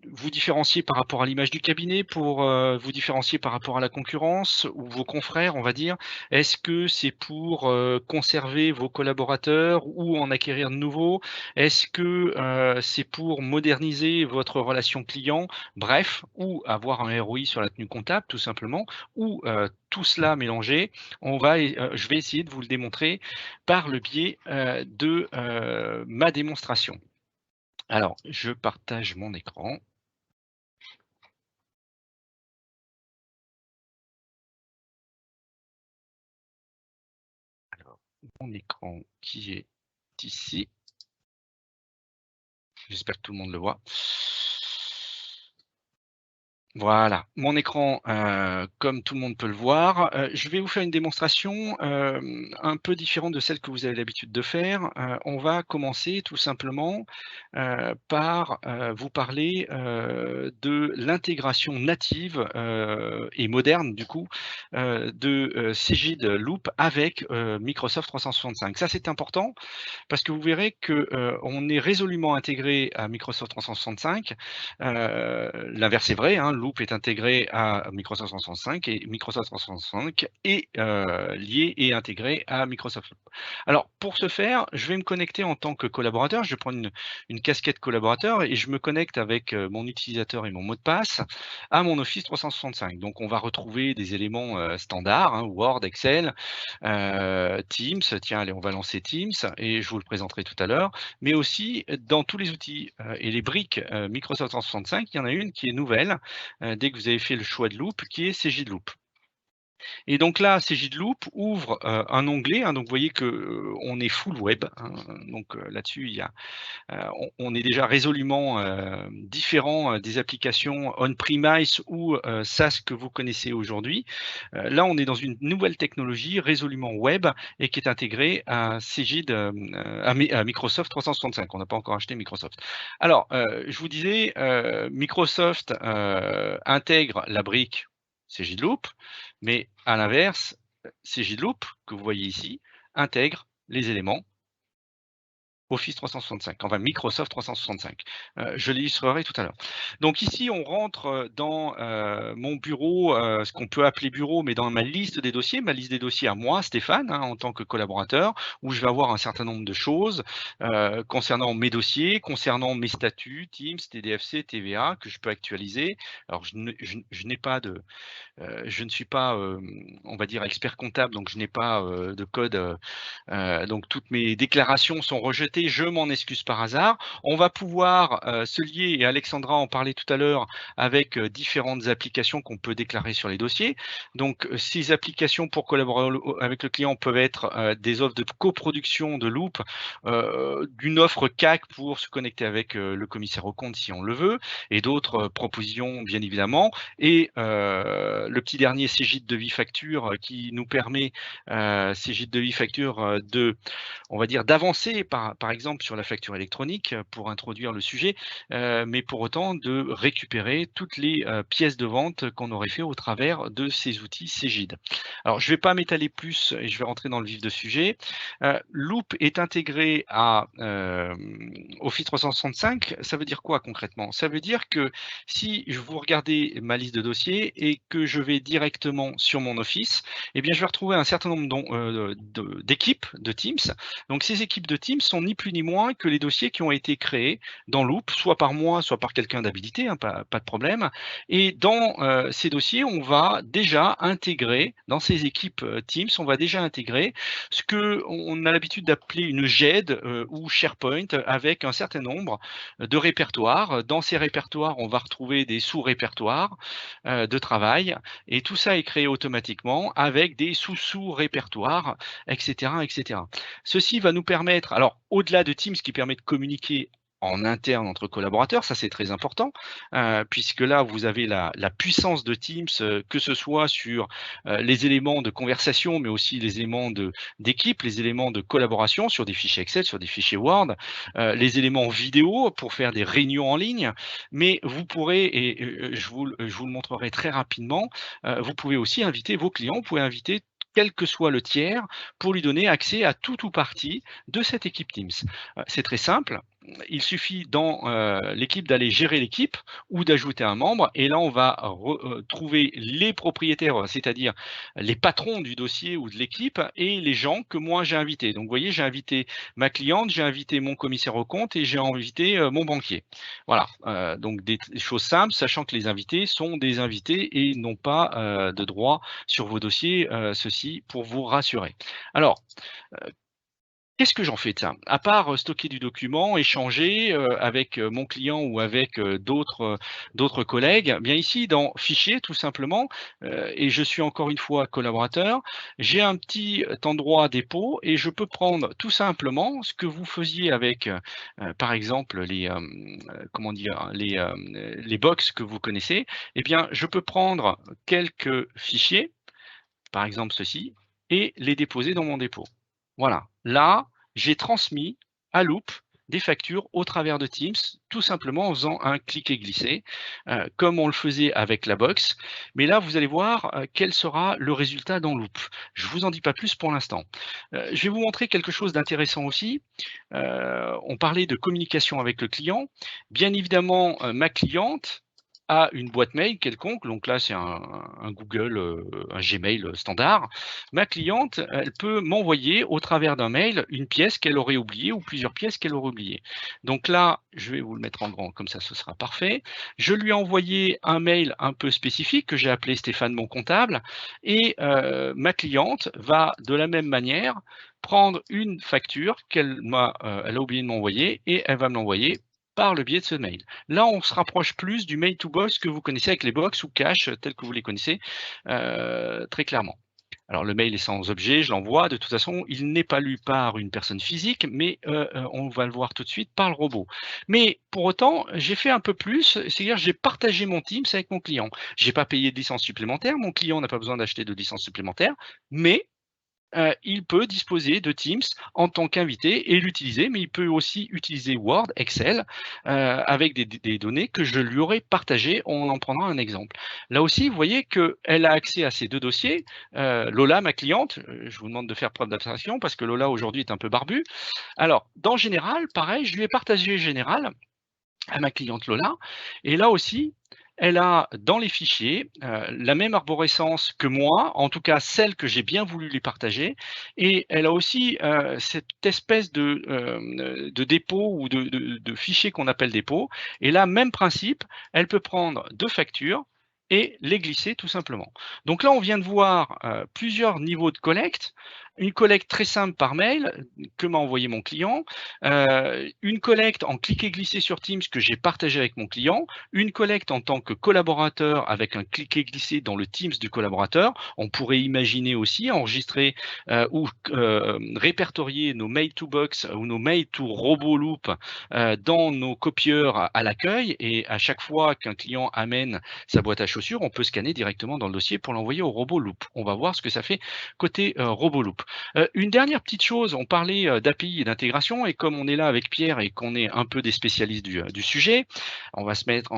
vous différencier par rapport à l'image du cabinet, pour vous différencier par rapport à la concurrence ou vos confrères, on va dire? Est-ce que c'est pour conserver vos collaborateurs ou en acquérir de nouveaux? Est-ce que c'est pour moderniser votre relation client, bref, ou avoir un ROI sur la tenue comptable, tout simplement, ou tout cela mélangé, je vais essayer de vous le démontrer par le biais de ma démonstration. Alors, je partage mon écran. Alors, mon écran qui est ici. J'espère que tout le monde le voit. Voilà, mon écran, comme tout le monde peut le voir. Je vais vous faire une démonstration un peu différente de celle que vous avez l'habitude de faire. On va commencer tout simplement par vous parler de l'intégration native et moderne du coup de Cegid Loop avec Microsoft 365. Ça, c'est important parce que vous verrez que on est résolument intégré à Microsoft 365. L'inverse est vrai, hein, Loop est intégré à Microsoft 365 et Microsoft 365 est lié et intégré à Microsoft Loop. Alors, pour ce faire, je vais me connecter en tant que collaborateur. Je vais prendre une casquette collaborateur et je me connecte avec mon utilisateur et mon mot de passe à mon Office 365. Donc, on va retrouver des éléments standards, hein, Word, Excel, Teams. Tiens, allez, on va lancer Teams et je vous le présenterai tout à l'heure. Mais aussi, dans tous les outils et les briques Microsoft 365, il y en a une qui est nouvelle dès que vous avez fait le choix de Loop, qui est Cegid Loop. Et donc là, Cegid Loop ouvre un onglet, hein, donc vous voyez que on est full web, hein, donc là-dessus, il y a on est déjà résolument différent des applications on-premise ou SaaS que vous connaissez aujourd'hui. Là, on est dans une nouvelle technologie résolument web et qui est intégrée à Cegid, à Microsoft 365. On n'a pas encore acheté Microsoft. Alors, je vous disais, Microsoft intègre la brique Cegid Loop, mais à l'inverse, Cegid Loop, que vous voyez ici, intègre les éléments Office 365, enfin Microsoft 365. Je l'illustrerai tout à l'heure. Donc ici, on rentre dans mon bureau, ce qu'on peut appeler bureau, mais dans ma liste des dossiers à moi, Stéphane, hein, en tant que collaborateur, où je vais avoir un certain nombre de choses concernant mes dossiers, concernant mes statuts, Teams, TDFC, TVA, que je peux actualiser. Alors, je n'ai pas de... je ne suis pas, on va dire, expert comptable, donc je n'ai pas de code. Donc, toutes mes déclarations sont rejetées. Je m'en excuse par hasard. On va pouvoir se lier, et Alexandra en parlait tout à l'heure, avec différentes applications qu'on peut déclarer sur les dossiers. Donc, ces applications pour collaborer avec le client peuvent être des offres de coproduction de Loop, d'une offre CAC pour se connecter avec le commissaire aux comptes si on le veut, et d'autres propositions, bien évidemment. Et le petit dernier, Cegid Devis Facture, qui nous permet, Cegid Devis Facture, on va dire, d'avancer par exemple sur la facture électronique pour introduire le sujet, mais pour autant de récupérer toutes les pièces de vente qu'on aurait fait au travers de ces outils Cegid. Alors, je ne vais pas m'étaler plus et je vais rentrer dans le vif du sujet. Loop est intégré à Office 365. Ça veut dire quoi concrètement? Ça veut dire que si vous regardez ma liste de dossiers et que je vais directement sur mon Office, eh bien, je vais retrouver un certain nombre d'équipes de Teams. Donc, ces équipes de Teams sont ni plus ni moins que les dossiers qui ont été créés dans Loop, soit par moi, soit par quelqu'un d'habilité, hein, pas de problème. Et dans ces dossiers, on va déjà intégrer, dans ces équipes Teams, on va déjà intégrer ce qu'on a l'habitude d'appeler une GED ou SharePoint avec un certain nombre de répertoires. Dans ces répertoires, on va retrouver des sous-répertoires de travail et tout ça est créé automatiquement avec des sous-répertoires, etc., etc. Ceci va nous permettre, alors au-delà de Teams qui permet de communiquer en interne entre collaborateurs, ça c'est très important, puisque là vous avez la puissance de Teams, que ce soit sur les éléments de conversation, mais aussi les éléments d'équipe, les éléments de collaboration sur des fichiers Excel, sur des fichiers Word, les éléments vidéo pour faire des réunions en ligne, mais vous pourrez, et je vous le montrerai très rapidement, vous pouvez aussi inviter vos clients, vous pouvez inviter quel que soit le tiers, pour lui donner accès à tout ou partie de cette équipe Teams. C'est très simple. Il suffit dans l'équipe d'aller gérer l'équipe ou d'ajouter un membre et là on va trouver les propriétaires, c'est-à-dire les patrons du dossier ou de l'équipe et les gens que moi j'ai invités. Donc vous voyez, j'ai invité ma cliente, j'ai invité mon commissaire aux comptes et j'ai invité mon banquier. Voilà, donc des choses simples, sachant que les invités sont des invités et n'ont pas de droit sur vos dossiers, ceci pour vous rassurer. Alors, qu'est-ce que j'en fais de ça? À part stocker du document, échanger avec mon client ou avec d'autres collègues, bien ici dans Fichier tout simplement, et je suis encore une fois collaborateur, j'ai un petit endroit dépôt et je peux prendre tout simplement ce que vous faisiez avec par exemple les comment dire les box que vous connaissez. Eh bien, je peux prendre quelques fichiers, par exemple ceci, et les déposer dans mon dépôt. Voilà, là, j'ai transmis à Loop des factures au travers de Teams, tout simplement en faisant un clic et glisser, comme on le faisait avec la box. Mais là, vous allez voir quel sera le résultat dans Loop. Je ne vous en dis pas plus pour l'instant. Je vais vous montrer quelque chose d'intéressant aussi. On parlait de communication avec le client. Bien évidemment, ma cliente à une boîte mail quelconque, donc là c'est un Google, un Gmail standard. Ma cliente, elle peut m'envoyer au travers d'un mail une pièce qu'elle aurait oubliée ou plusieurs pièces qu'elle aurait oubliées. Donc là, je vais vous le mettre en grand, comme ça ce sera parfait. Je lui ai envoyé un mail un peu spécifique que j'ai appelé Stéphane mon comptable et ma cliente va de la même manière prendre une facture qu'elle elle a oublié de m'envoyer et elle va me l'envoyer par le biais de ce mail. Là, on se rapproche plus du mail to box que vous connaissez avec les box ou cache, tels que vous les connaissez très clairement. Alors, le mail est sans objet, je l'envoie. De toute façon, il n'est pas lu par une personne physique, mais on va le voir tout de suite par le robot. Mais pour autant, j'ai fait un peu plus, c'est-à-dire j'ai partagé mon Teams avec mon client. Je n'ai pas payé de licence supplémentaire, mon client n'a pas besoin d'acheter de licence supplémentaire, mais il peut disposer de Teams en tant qu'invité et l'utiliser, mais il peut aussi utiliser Word, Excel, avec des données que je lui aurais partagées. On en prendra un exemple. Là aussi, vous voyez qu'elle a accès à ces deux dossiers. Lola, ma cliente, je vous demande de faire preuve d'abstraction parce que Lola aujourd'hui est un peu barbu. Alors, dans Général, pareil, je lui ai partagé Général à ma cliente Lola. Et là aussi, elle a dans les fichiers la même arborescence que moi, en tout cas celle que j'ai bien voulu les partager, et elle a aussi cette espèce de dépôt ou de fichier qu'on appelle dépôt, et là, même principe, elle peut prendre deux factures et les glisser tout simplement. Donc là, on vient de voir plusieurs niveaux de collecte. Une collecte très simple par mail que m'a envoyé mon client, une collecte en clic et glisser sur Teams que j'ai partagé avec mon client, une collecte en tant que collaborateur avec un clic et glisser dans le Teams du collaborateur. On pourrait imaginer aussi enregistrer ou répertorier nos mail to box ou nos mail to robot loop dans nos copieurs à l'accueil, et à chaque fois qu'un client amène sa boîte à chaussures, on peut scanner directement dans le dossier pour l'envoyer au robot loop. On va voir ce que ça fait côté robot loop. Une dernière petite chose, on parlait d'API et d'intégration, et comme on est là avec Pierre et qu'on est un peu des spécialistes du sujet, on va se mettre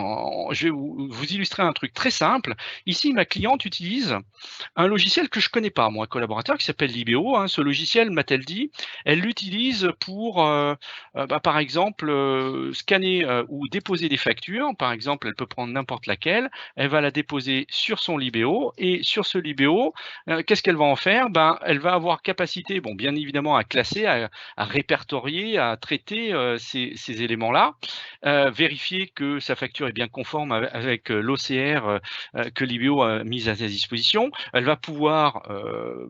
je vais vous illustrer un truc très simple. Ici, ma cliente utilise un logiciel que je ne connais pas, moi, collaborateur, qui s'appelle Libéo. Hein. Ce logiciel, m'a-t-elle dit, elle l'utilise pour, par exemple, scanner ou déposer des factures. Par exemple, elle peut prendre n'importe laquelle, elle va la déposer sur son Libéo, et sur ce Libéo, qu'est-ce qu'elle va en faire? Elle va avoir capacité, bon, bien évidemment, à classer, à répertorier, à traiter ces éléments-là, vérifier que sa facture est bien conforme avec l'OCR que Libéo a mis à sa disposition. Elle va pouvoir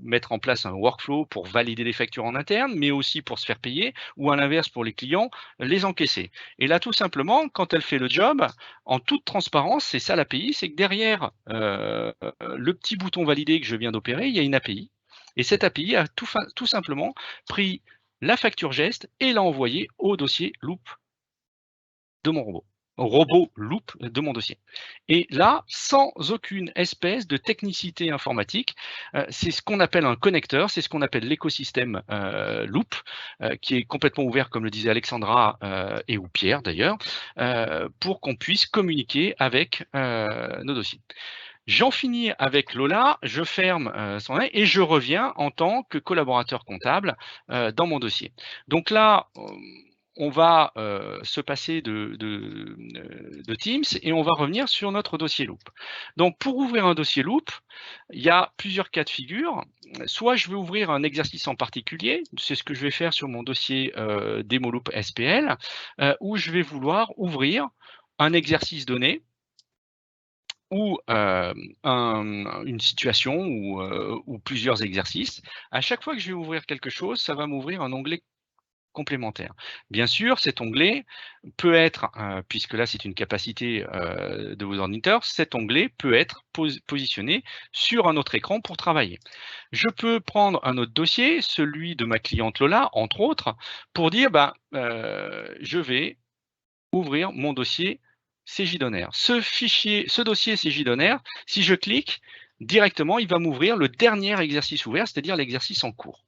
mettre en place un workflow pour valider les factures en interne, mais aussi pour se faire payer, ou à l'inverse pour les clients, les encaisser. Et là, tout simplement, quand elle fait le job, en toute transparence, c'est ça l'API, c'est que derrière le petit bouton valider que je viens d'opérer, il y a une API. Et cette API a tout simplement pris la facture geste et l'a envoyée au dossier loop de mon robot loop de mon dossier. Et là, sans aucune espèce de technicité informatique, c'est ce qu'on appelle un connecteur, c'est ce qu'on appelle l'écosystème loop, qui est complètement ouvert, comme le disait Alexandra et ou Pierre d'ailleurs, pour qu'on puisse communiquer avec nos dossiers. J'en finis avec Lola, je ferme son œil et je reviens en tant que collaborateur comptable dans mon dossier. Donc là, on va se passer de Teams et on va revenir sur notre dossier loop. Donc, pour ouvrir un dossier loop, il y a plusieurs cas de figure. Soit je vais ouvrir un exercice en particulier, c'est ce que je vais faire sur mon dossier Demo Loop SPL, où je vais vouloir ouvrir un exercice donné ou une situation ou plusieurs exercices. À chaque fois que je vais ouvrir quelque chose, ça va m'ouvrir un onglet complémentaire. Bien sûr, cet onglet peut être, puisque là c'est une capacité de vos ordinateurs, cet onglet peut être positionné sur un autre écran pour travailler. Je peux prendre un autre dossier, celui de ma cliente Lola, entre autres, pour dire je vais ouvrir mon dossier CJ-Donner. Ce dossier CJ-Donner, si je clique, directement, il va m'ouvrir le dernier exercice ouvert, c'est-à-dire l'exercice en cours.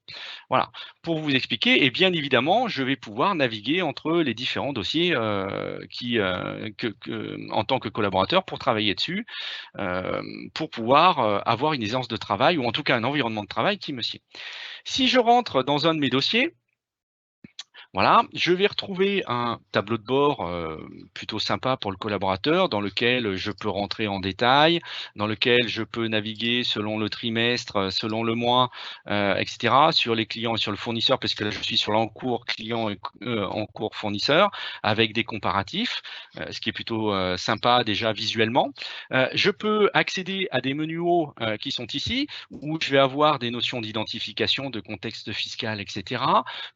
Voilà, pour vous expliquer, et bien évidemment, je vais pouvoir naviguer entre les différents dossiers en tant que collaborateur pour travailler dessus, pour pouvoir avoir une aisance de travail, ou en tout cas un environnement de travail qui me sied. Si je rentre dans un de mes dossiers, voilà, je vais retrouver un tableau de bord plutôt sympa pour le collaborateur, dans lequel je peux rentrer en détail, dans lequel je peux naviguer selon le trimestre, selon le mois, etc., sur les clients et sur le fournisseur, parce que là, je suis sur l'encours client et encours fournisseur, avec des comparatifs, ce qui est plutôt sympa déjà visuellement. Je peux accéder à des menus hauts qui sont ici, où je vais avoir des notions d'identification, de contexte fiscal, etc.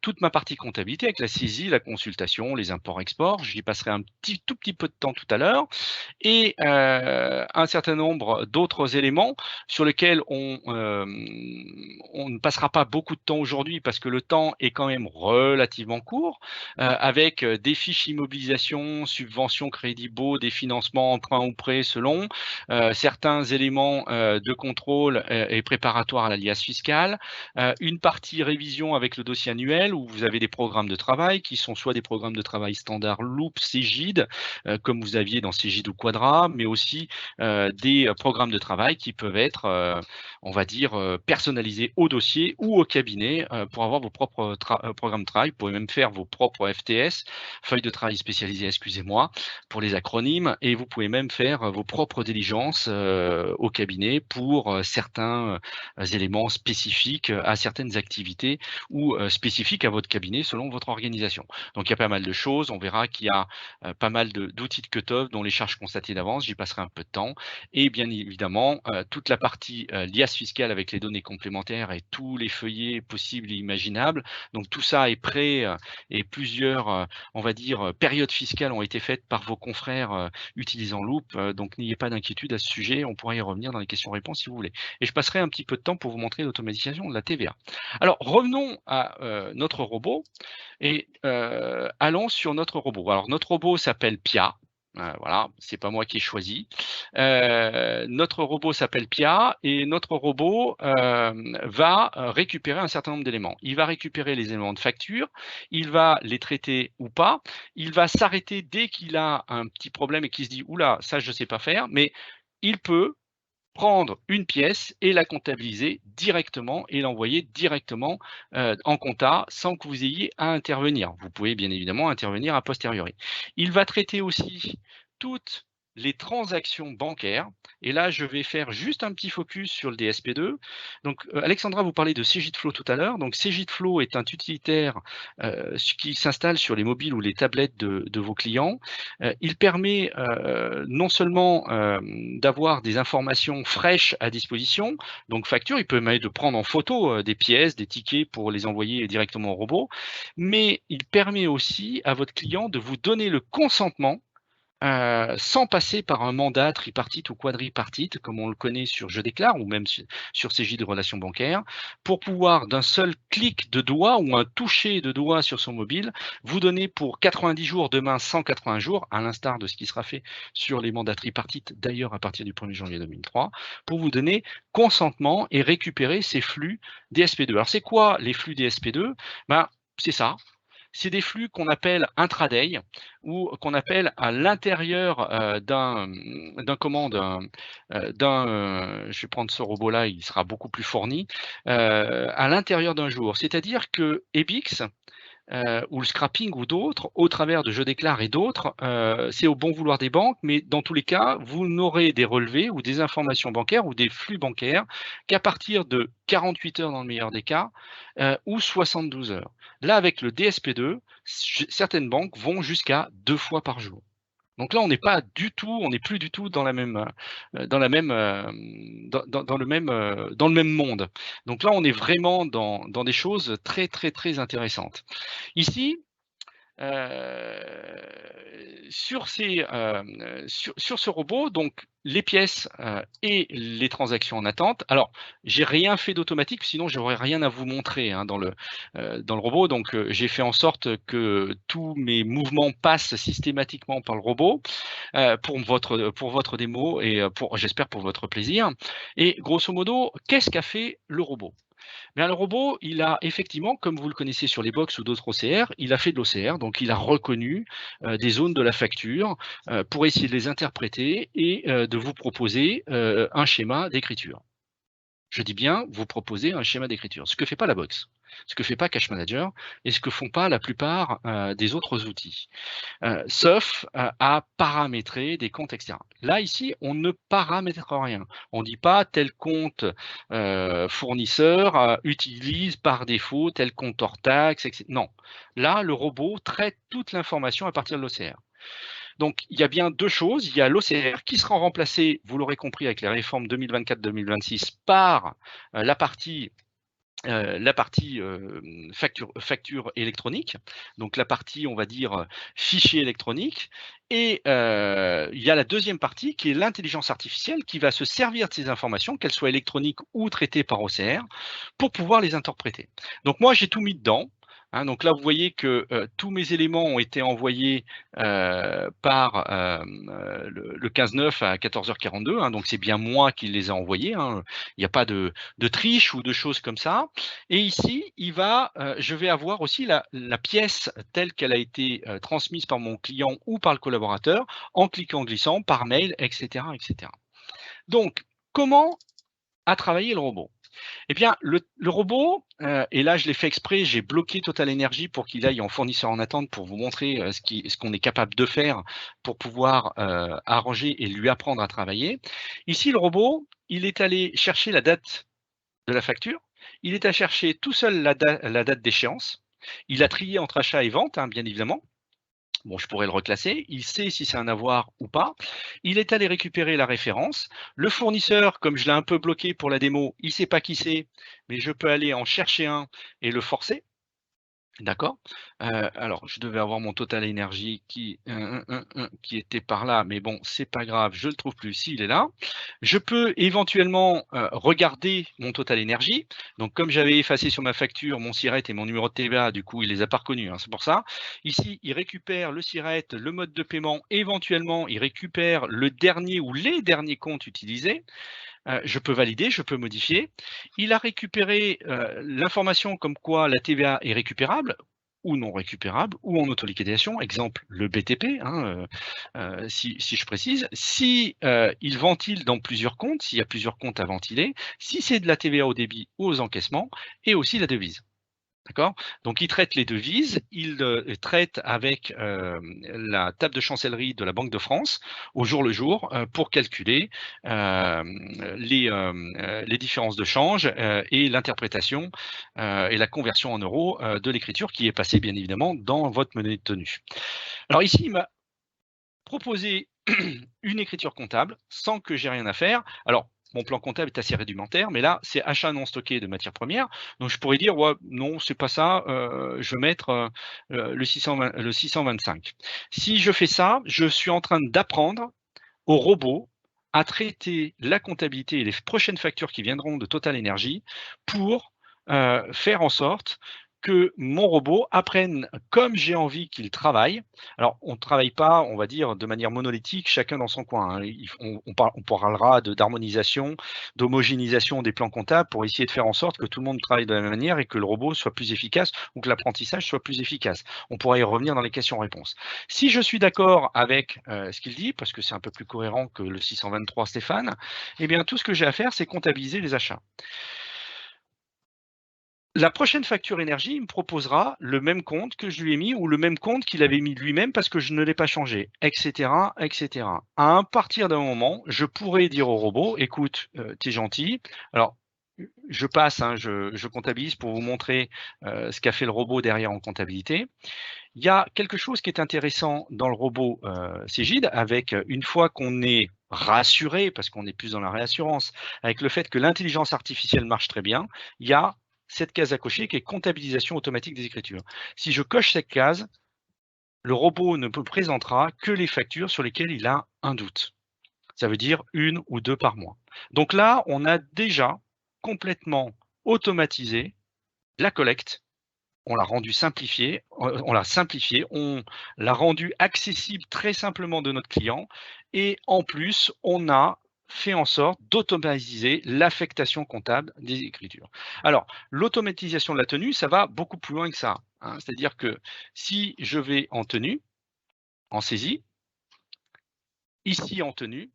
Toute ma partie comptabilité, avec la saisie, la consultation, les imports-exports, j'y passerai un tout petit peu de temps tout à l'heure, et un certain nombre d'autres éléments sur lesquels on ne passera pas beaucoup de temps aujourd'hui parce que le temps est quand même relativement court, avec des fiches immobilisation, subventions, crédits baux, des financements, emprunts ou prêts selon, certains éléments de contrôle et préparatoires à l'alias fiscal, une partie révision avec le dossier annuel où vous avez des programmes de travail qui sont soit des programmes de travail standard Loop, Cégide, comme vous aviez dans Cégide ou Quadra, mais aussi des programmes de travail qui peuvent être, on va dire, personnalisés au dossier ou au cabinet pour avoir vos propres programmes de travail. Vous pouvez même faire vos propres FTS, feuilles de travail spécialisées, excusez-moi, pour les acronymes, et vous pouvez même faire vos propres diligences au cabinet pour certains éléments spécifiques à certaines activités ou spécifiques à votre cabinet selon votre organisation. Donc il y a pas mal de choses, on verra qu'il y a pas mal d'outils de cut-off dont les charges constatées d'avance, j'y passerai un peu de temps, et bien évidemment toute la partie liasse fiscale avec les données complémentaires et tous les feuillets possibles et imaginables. Donc tout ça est prêt et plusieurs, on va dire, périodes fiscales ont été faites par vos confrères utilisant Loop, donc n'ayez pas d'inquiétude à ce sujet, on pourra y revenir dans les questions-réponses si vous voulez. Et je passerai un petit peu de temps pour vous montrer l'automatisation de la TVA. Alors revenons à notre robot et allons sur notre robot. Alors notre robot s'appelle Pia. Voilà, c'est pas moi qui ai choisi. Notre robot s'appelle Pia et notre robot va récupérer un certain nombre d'éléments. Il va récupérer les éléments de facture, il va les traiter ou pas, il va s'arrêter dès qu'il a un petit problème et qu'il se dit « Oula, ça je sais pas faire », mais il peut prendre une pièce et la comptabiliser directement et l'envoyer directement en compta sans que vous ayez à intervenir. Vous pouvez bien évidemment intervenir a posteriori. Il va traiter aussi toutes les transactions bancaires. Et là, je vais faire juste un petit focus sur le DSP2. Donc, Alexandra, vous parlez de Cegidflow tout à l'heure. Donc, Cegidflow est un utilitaire qui s'installe sur les mobiles ou les tablettes de vos clients. Il permet non seulement d'avoir des informations fraîches à disposition, donc facture, il permet de prendre en photo des pièces, des tickets pour les envoyer directement au robot, mais il permet aussi à votre client de vous donner le consentement sans passer par un mandat tripartite ou quadripartite, comme on le connaît sur Je déclare ou même sur CJ de relations bancaires, pour pouvoir d'un seul clic de doigt ou un toucher de doigt sur son mobile, vous donner pour 90 jours, demain 180 jours, à l'instar de ce qui sera fait sur les mandats tripartites, d'ailleurs à partir du 1er janvier 2003, pour vous donner consentement et récupérer ces flux DSP2. Alors c'est quoi les flux DSP2 ? Ben, c'est ça. C'est des flux qu'on appelle intraday ou qu'on appelle à l'intérieur je vais prendre ce robot-là, il sera beaucoup plus fourni, à l'intérieur d'un jour. C'est-à-dire que EBIX, ou le scrapping ou d'autres, au travers de Je déclare et d'autres, c'est au bon vouloir des banques, mais dans tous les cas, vous n'aurez des relevés ou des informations bancaires ou des flux bancaires qu'à partir de 48 heures dans le meilleur des cas, ou 72 heures. Là, avec le DSP2, certaines banques vont jusqu'à 2 fois par jour. Donc là, on n'est pas du tout, on n'est plus du tout dans le même monde. Donc là, on est vraiment dans des choses très, très, très intéressantes. Ici, sur ce robot, donc les pièces et les transactions en attente. Alors, j'ai rien fait d'automatique, sinon j'aurais rien à vous montrer hein, dans le robot. Donc, j'ai fait en sorte que tous mes mouvements passent systématiquement par le robot pour votre démo et j'espère pour votre plaisir. Et grosso modo, qu'est-ce qu'a fait le robot ? Bien, le robot, il a effectivement, comme vous le connaissez sur les box ou d'autres OCR, il a fait de l'OCR, donc il a reconnu des zones de la facture pour essayer de les interpréter et de vous proposer un schéma d'écriture. Je dis bien, vous proposez un schéma d'écriture, ce que fait pas la box, ce que fait pas Cash Manager et ce que font pas la plupart des autres outils, sauf à paramétrer des comptes, etc. Là, ici, on ne paramètre rien. On ne dit pas tel compte fournisseur utilise par défaut tel compte hors taxe, etc. Non. Là, le robot traite toute l'information à partir de l'OCR. Donc, il y a bien deux choses. Il y a l'OCR qui sera remplacé, vous l'aurez compris, avec les réformes 2024-2026 par la partie facture électronique, donc la partie, on va dire, fichier électronique. Et il y a la deuxième partie qui est l'intelligence artificielle qui va se servir de ces informations, qu'elles soient électroniques ou traitées par OCR, pour pouvoir les interpréter. Donc, moi, j'ai tout mis dedans. Hein, donc là, vous voyez que tous mes éléments ont été envoyés par le 15-9 à 14h42. Hein, donc, c'est bien moi qui les ai envoyés. Hein, il n'y a pas de triche ou de choses comme ça. Et ici, je vais avoir aussi la pièce telle qu'elle a été transmise par mon client ou par le collaborateur en cliquant, glissant, par mail, etc., etc. Donc, comment a travaillé le robot ? Eh bien, le robot, et là je l'ai fait exprès, j'ai bloqué Total Energy pour qu'il aille en fournisseur en attente pour vous montrer ce qu'on est capable de faire pour pouvoir arranger et lui apprendre à travailler. Ici, le robot, il est allé chercher la date de la facture, il est allé chercher tout seul la date d'échéance, il a trié entre achat et vente, hein, bien évidemment. Bon, je pourrais le reclasser. Il sait si c'est un avoir ou pas. Il est allé récupérer la référence. Le fournisseur, comme je l'ai un peu bloqué pour la démo, il ne sait pas qui c'est, mais je peux aller en chercher un et le forcer. D'accord. Alors, je devais avoir mon Total Energy qui était par là, mais bon, c'est pas grave, je le trouve plus. S'il est là, je peux éventuellement regarder mon Total Energy. Donc, comme j'avais effacé sur ma facture mon SIRET et mon numéro de TVA, du coup, il les a pas reconnus. Hein, c'est pour ça. Ici, il récupère le SIRET, le mode de paiement. Éventuellement, il récupère le dernier ou les derniers comptes utilisés. Je peux valider, je peux modifier. Il a récupéré l'information comme quoi la TVA est récupérable ou non récupérable, ou en autoliquidation, exemple le BTP, hein, si je précise. Si il ventile dans plusieurs comptes, s'il y a plusieurs comptes à ventiler, si c'est de la TVA au débit ou aux encaissements, et aussi la devise. D'accord? Donc, il traite les devises, il traite avec la table de chancellerie de la Banque de France au jour le jour pour calculer les différences de change et l'interprétation et la conversion en euros de l'écriture qui est passée bien évidemment dans votre monnaie de tenue. Alors ici, il m'a proposé une écriture comptable sans que j'ai rien à faire. Alors, mon plan comptable est assez rudimentaire, mais là, c'est achat non stocké de matières premières. Donc, je pourrais dire, ouais, non, c'est pas ça, je vais mettre le 625. Si je fais ça, je suis en train d'apprendre au robot à traiter la comptabilité et les prochaines factures qui viendront de Total Energy pour faire en sorte que mon robot apprenne comme j'ai envie qu'il travaille. Alors, on ne travaille pas, on va dire, de manière monolithique, chacun dans son coin, hein. On parlera d'harmonisation, d'homogénéisation des plans comptables pour essayer de faire en sorte que tout le monde travaille de la même manière et que le robot soit plus efficace ou que l'apprentissage soit plus efficace. On pourra y revenir dans les questions-réponses. Si je suis d'accord avec ce qu'il dit, parce que c'est un peu plus cohérent que le 623 Stéphane, eh bien, tout ce que j'ai à faire, c'est comptabiliser les achats. La prochaine facture énergie, il me proposera le même compte que je lui ai mis ou le même compte qu'il avait mis lui-même parce que je ne l'ai pas changé, etc., etc. À partir d'un moment, je pourrais dire au robot, écoute, tu es gentil. Alors, je passe, hein, je comptabilise pour vous montrer ce qu'a fait le robot derrière en comptabilité. Il y a quelque chose qui est intéressant dans le robot Cégide, avec une fois qu'on est rassuré, parce qu'on est plus dans la réassurance, avec le fait que l'intelligence artificielle marche très bien, il y a cette case à cocher qui est comptabilisation automatique des écritures. Si je coche cette case, le robot ne me présentera que les factures sur lesquelles il a un doute. Ça veut dire 1 ou 2 par mois. Donc là, on a déjà complètement automatisé la collecte. On l'a rendu simplifié, on l'a rendu accessible très simplement de notre client et en plus, on a fait en sorte d'automatiser l'affectation comptable des écritures. Alors, l'automatisation de la tenue, ça va beaucoup plus loin que ça, hein. C'est-à-dire que si je vais en tenue, en saisie, ici en tenue,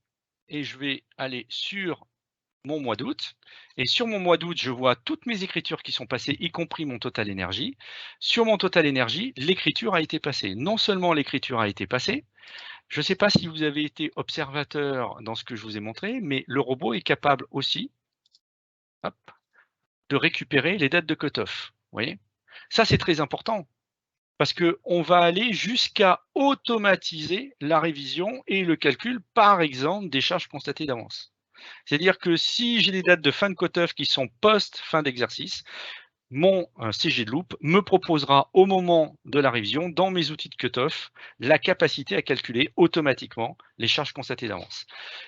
et je vais aller sur mon mois d'août. Et sur mon mois d'août, je vois toutes mes écritures qui sont passées, y compris mon Total Énergie. Sur mon Total Énergie, l'écriture a été passée. Non seulement l'écriture a été passée, je ne sais pas si vous avez été observateur dans ce que je vous ai montré, mais le robot est capable aussi de récupérer les dates de cut-off. Vous voyez, ça, c'est très important parce qu'on va aller jusqu'à automatiser la révision et le calcul, par exemple, des charges constatées d'avance. C'est-à-dire que si j'ai des dates de fin de cut-off qui sont post-fin d'exercice, mon CG de Loop me proposera au moment de la révision, dans mes outils de cut-off, la capacité à calculer automatiquement les charges constatées d'avance.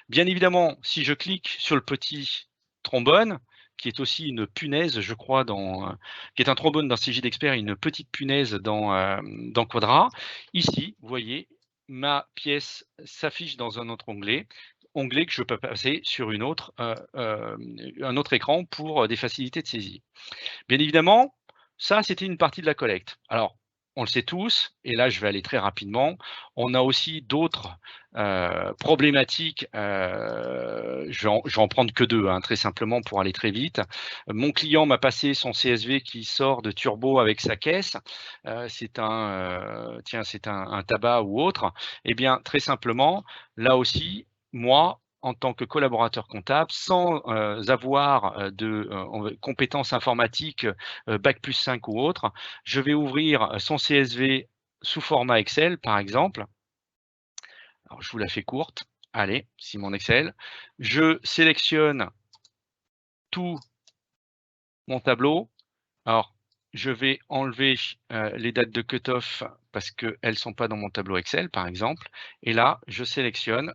Bien évidemment, si je clique sur le petit trombone, qui est aussi une punaise, je crois, qui est un trombone dans CG d'Expert, une petite punaise dans Quadra. Ici, vous voyez, ma pièce s'affiche dans un autre onglet que je peux passer sur un autre écran pour des facilités de saisie. Bien évidemment, ça, c'était une partie de la collecte. Alors, on le sait tous, et là, je vais aller très rapidement. On a aussi d'autres problématiques. Je vais en prendre que 2, hein, très simplement pour aller très vite. Mon client m'a passé son CSV qui sort de Turbo avec sa caisse. C'est un tabac ou autre. Eh bien, très simplement, là aussi, moi, en tant que collaborateur comptable, sans avoir de compétences informatiques, Bac plus 5 ou autre, je vais ouvrir son CSV sous format Excel, par exemple. Alors, je vous la fais courte. Allez, c'est mon Excel. Je sélectionne tout mon tableau. Alors, je vais enlever les dates de cut-off parce qu'elles ne sont pas dans mon tableau Excel, par exemple. Et là, je sélectionne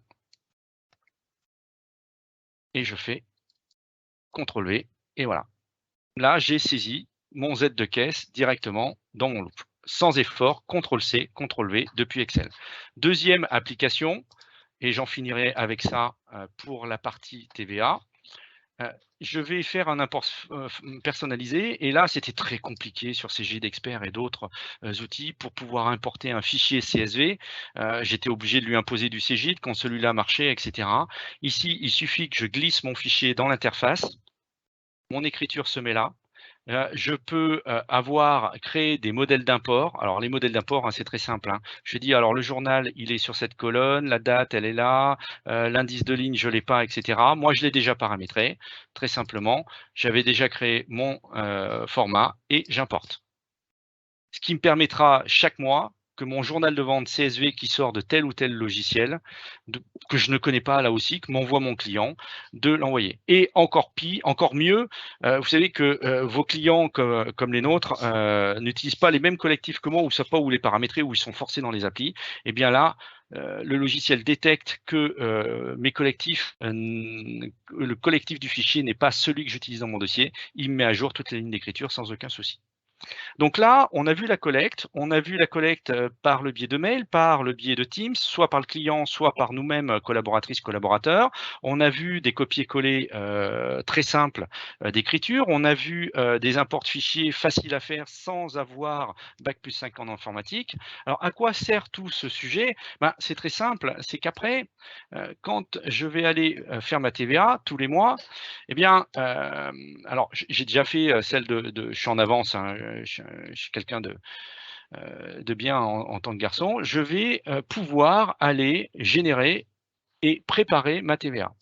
et je fais CTRL-V, et voilà. Là, j'ai saisi mon Z de caisse directement dans mon loop, sans effort, CTRL-C, CTRL-V depuis Excel. Deuxième application, et j'en finirai avec ça pour la partie TVA. Je vais faire un import personnalisé, et là, c'était très compliqué sur CG d'Expert et d'autres outils pour pouvoir importer un fichier CSV. J'étais obligé de lui imposer du CGID quand celui-là marchait, etc. Ici, il suffit que je glisse mon fichier dans l'interface. Mon écriture se met là. Je peux créer des modèles d'import. Alors, les modèles d'import, hein, c'est très simple. Hein. Je dis, alors le journal, il est sur cette colonne, la date, elle est là, l'indice de ligne, je ne l'ai pas, etc. Moi, je l'ai déjà paramétré, très simplement. J'avais déjà créé mon format et j'importe. Ce qui me permettra chaque mois que mon journal de vente CSV qui sort de tel ou tel logiciel, que je ne connais pas là aussi, que m'envoie mon client, de l'envoyer. Et encore mieux, vous savez que vos clients comme les nôtres n'utilisent pas les mêmes collectifs que moi, ou ne savent pas où les paramétrer, ou ils sont forcés dans les applis. Et bien là, le logiciel détecte que mes collectifs, le collectif du fichier n'est pas celui que j'utilise dans mon dossier. Il me met à jour toutes les lignes d'écriture sans aucun souci. Donc là, on a vu la collecte. On a vu la collecte par le biais de mail, par le biais de Teams, soit par le client, soit par nous-mêmes, collaboratrices, collaborateurs. On a vu des copier-coller très simples d'écriture. On a vu des imports fichiers faciles à faire sans avoir Bac+5 en informatique. Alors, à quoi sert tout ce sujet? C'est très simple. C'est qu'après, quand je vais aller faire ma TVA tous les mois, eh bien, alors j'ai déjà fait celle je suis en avance, hein, je suis quelqu'un de bien en tant que garçon, je vais pouvoir aller générer et préparer ma TVA.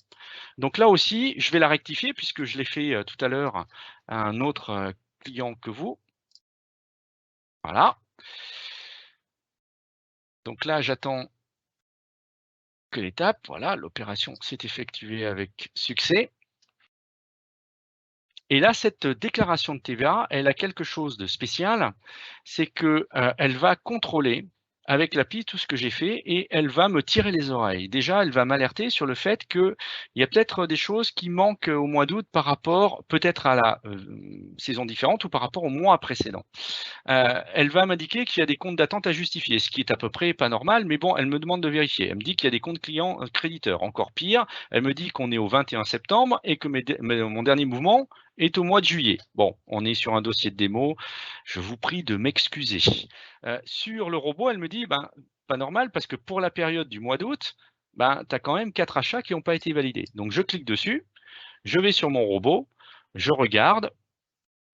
Donc là aussi, je vais la rectifier puisque je l'ai fait tout à l'heure à un autre client que vous. Voilà. Donc là, j'attends que l'étape, voilà, l'opération s'est effectuée avec succès. Et là, cette déclaration de TVA, elle a quelque chose de spécial, c'est qu'elle va contrôler avec l'appli tout ce que j'ai fait et elle va me tirer les oreilles. Déjà, elle va m'alerter sur le fait qu'il y a peut-être des choses qui manquent au mois d'août par rapport peut-être à la saison différente ou par rapport au mois précédent. Elle va m'indiquer qu'il y a des comptes d'attente à justifier, ce qui est à peu près pas normal, mais bon, elle me demande de vérifier. Elle me dit qu'il y a des comptes clients créditeurs. Encore pire, elle me dit qu'on est au 21 septembre et que mon dernier mouvement est au mois de juillet. Bon, on est sur un dossier de démo. Je vous prie de m'excuser. Sur le robot, elle me dit, pas normal, parce que pour la période du mois d'août, tu as quand même 4 achats qui n'ont pas été validés. Donc, je clique dessus, je vais sur mon robot, je regarde,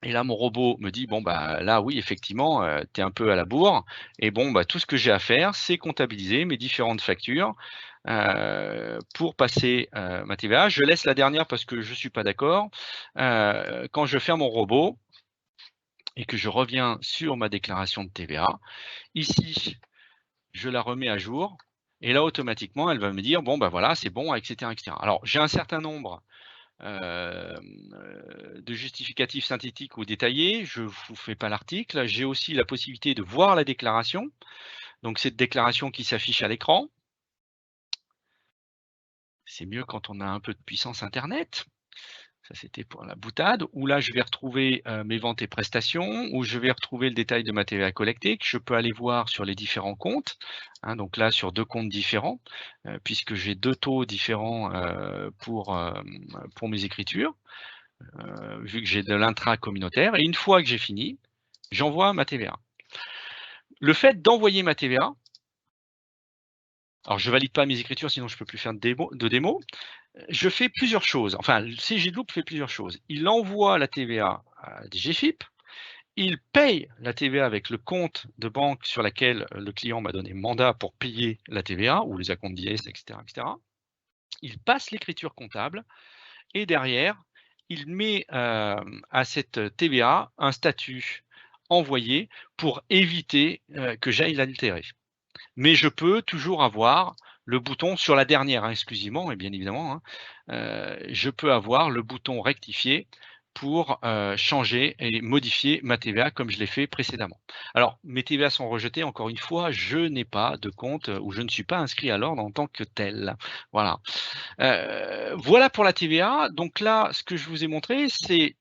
et là, mon robot me dit, bon, là, oui, effectivement, tu es un peu à la bourre. Et bon, tout ce que j'ai à faire, c'est comptabiliser mes différentes factures pour passer ma TVA. Je laisse la dernière parce que je ne suis pas d'accord. Quand je ferme mon robot et que je reviens sur ma déclaration de TVA, ici, je la remets à jour. Et là, automatiquement, elle va me dire, bon, voilà, c'est bon, etc., etc. Alors, j'ai un certain nombre de justificatifs synthétiques ou détaillés. Je ne vous fais pas l'article. J'ai aussi la possibilité de voir la déclaration. Donc, cette déclaration qui s'affiche à l'écran. C'est mieux quand on a un peu de puissance Internet. Ça, c'était pour la boutade. Où là, je vais retrouver mes ventes et prestations, où je vais retrouver le détail de ma TVA collectée, que je peux aller voir sur les différents comptes. Hein, donc là, sur 2 comptes différents, puisque j'ai 2 taux différents pour mes écritures, vu que j'ai de l'intra-communautaire. Et une fois que j'ai fini, j'envoie ma TVA. Le fait d'envoyer ma TVA, alors je ne valide pas mes écritures, sinon je ne peux plus faire de démo. Je fais plusieurs choses. Enfin, le CGLoop fait plusieurs choses. Il envoie la TVA à des GFIP. Il paye la TVA avec le compte de banque sur laquelle le client m'a donné mandat pour payer la TVA, ou les acomptes d'IS, etc., etc. Il passe l'écriture comptable et derrière, il met à cette TVA un statut envoyé pour éviter que j'aille l'altérer. Mais je peux toujours avoir le bouton sur la dernière, hein, exclusivement, et bien évidemment, hein, je peux avoir le bouton rectifier pour changer et modifier ma TVA comme je l'ai fait précédemment. Alors, mes TVA sont rejetées, encore une fois, je n'ai pas de compte ou je ne suis pas inscrit à l'ordre en tant que tel. Voilà. Voilà pour la TVA. Donc là, ce que je vous ai montré, c'est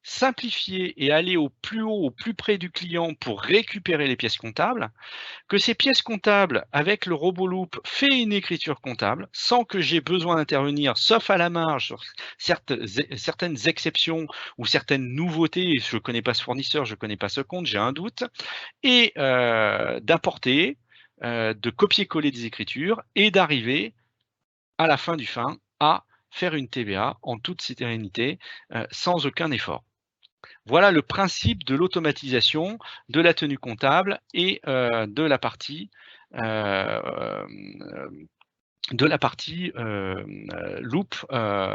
simplifier et aller au plus haut, au plus près du client pour récupérer les pièces comptables, que ces pièces comptables, avec le RoboLoop, fait une écriture comptable sans que j'ai besoin d'intervenir, sauf à la marge, sur certaines exceptions ou certaines nouveautés. Je ne connais pas ce fournisseur, je ne connais pas ce compte, j'ai un doute, et d'importer, de copier-coller des écritures et d'arriver à la fin du fin à faire une TVA en toute sérénité, sans aucun effort. Voilà le principe de l'automatisation de la tenue comptable et de la partie loop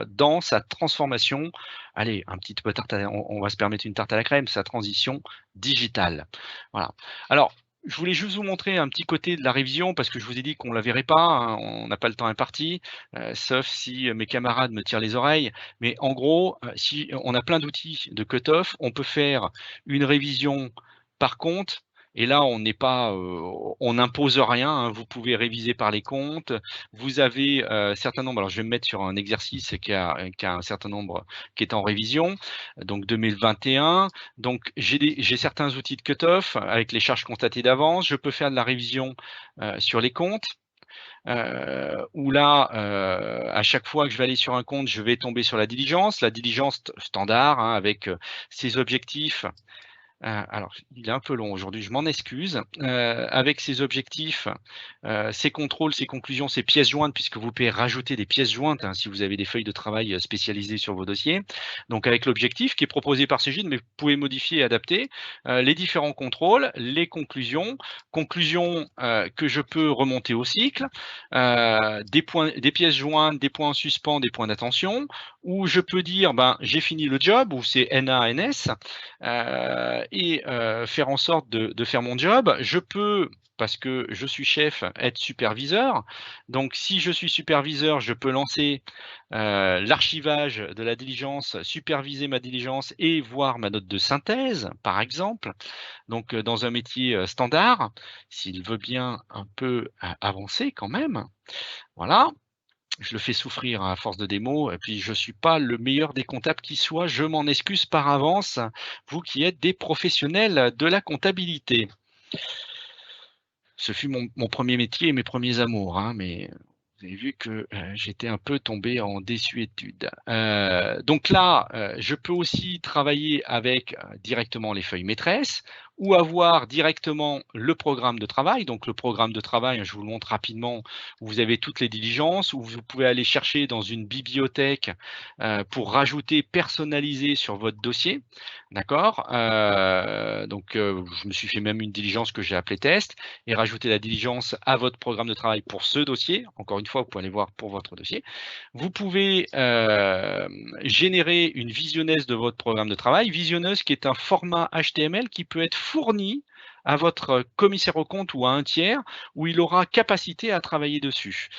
dans sa transformation. Allez, un petit peu on va se permettre une tarte à la crème, sa transition digitale. Voilà. Alors, je voulais juste vous montrer un petit côté de la révision parce que je vous ai dit qu'on ne la verrait pas, hein, on n'a pas le temps imparti, sauf si mes camarades me tirent les oreilles. Mais en gros, si on a plein d'outils de cut-off, on peut faire une révision par compte. Et là, on n'est pas, on n'impose rien, hein, vous pouvez réviser par les comptes. Vous avez un certain nombre, alors je vais me mettre sur un exercice qui a un certain nombre qui est en révision, donc 2021. Donc j'ai certains outils de cut-off avec les charges constatées d'avance. Je peux faire de la révision sur les comptes. Où là, à chaque fois que je vais aller sur un compte, je vais tomber sur la diligence standard, hein, avec ses objectifs. Alors, il est un peu long aujourd'hui, je m'en excuse. Avec ses objectifs, ses contrôles, ses conclusions, ses pièces jointes, puisque vous pouvez rajouter des pièces jointes hein, si vous avez des feuilles de travail spécialisées sur vos dossiers. Donc, avec l'objectif qui est proposé par Cegid, mais vous pouvez modifier et adapter les différents contrôles, les conclusions que je peux remonter au cycle, des pièces jointes, des points en suspens, des points d'attention, où je peux dire, ben, j'ai fini le job, ou c'est NA, NS, et faire en sorte de faire mon job. Je peux, parce que je suis chef, être superviseur. Donc, si je suis superviseur, je peux lancer l'archivage de la diligence, superviser ma diligence et voir ma note de synthèse, par exemple. Donc, dans un métier standard, s'il veut bien un peu avancer quand même. Voilà. Je le fais souffrir à force de démo, et puis je ne suis pas le meilleur des comptables qui soit, je m'en excuse par avance, vous qui êtes des professionnels de la comptabilité. Ce fut mon premier métier et mes premiers amours, hein, mais vous avez vu que j'étais un peu tombé en désuétude. Donc là, je peux aussi travailler avec directement les feuilles maîtresses ou avoir directement le programme de travail. Donc le programme de travail, je vous le montre rapidement, où vous avez toutes les diligences, où vous pouvez aller chercher dans une bibliothèque pour rajouter, personnaliser sur votre dossier. D'accord. Donc je me suis fait même une diligence que j'ai appelée test et rajouter la diligence à votre programme de travail pour ce dossier. Encore une fois, vous pouvez aller voir pour votre dossier. Vous pouvez générer une visionneuse de votre programme de travail. Visionneuse qui est un format HTML qui peut être fourni à votre commissaire aux comptes ou à un tiers, où il aura capacité à travailler dessus.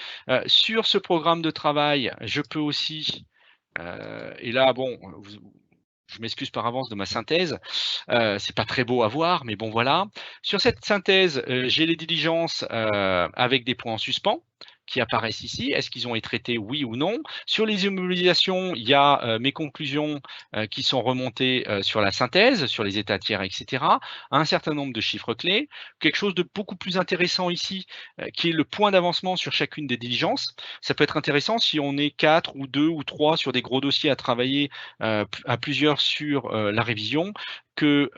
Sur ce programme de travail, je peux aussi, et là, bon, je m'excuse par avance de ma synthèse, c'est pas très beau à voir, mais bon voilà. Sur cette synthèse, j'ai les diligences avec des points en suspens qui apparaissent ici. Est-ce qu'ils ont été traités, oui ou non? Sur les immobilisations, il y a mes conclusions qui sont remontées sur la synthèse, sur les états tiers, etc. Un certain nombre de chiffres clés. Quelque chose de beaucoup plus intéressant ici, qui est le point d'avancement sur chacune des diligences. Ça peut être intéressant si on est 4 ou 2 ou 3 sur des gros dossiers à travailler à plusieurs sur la révision, que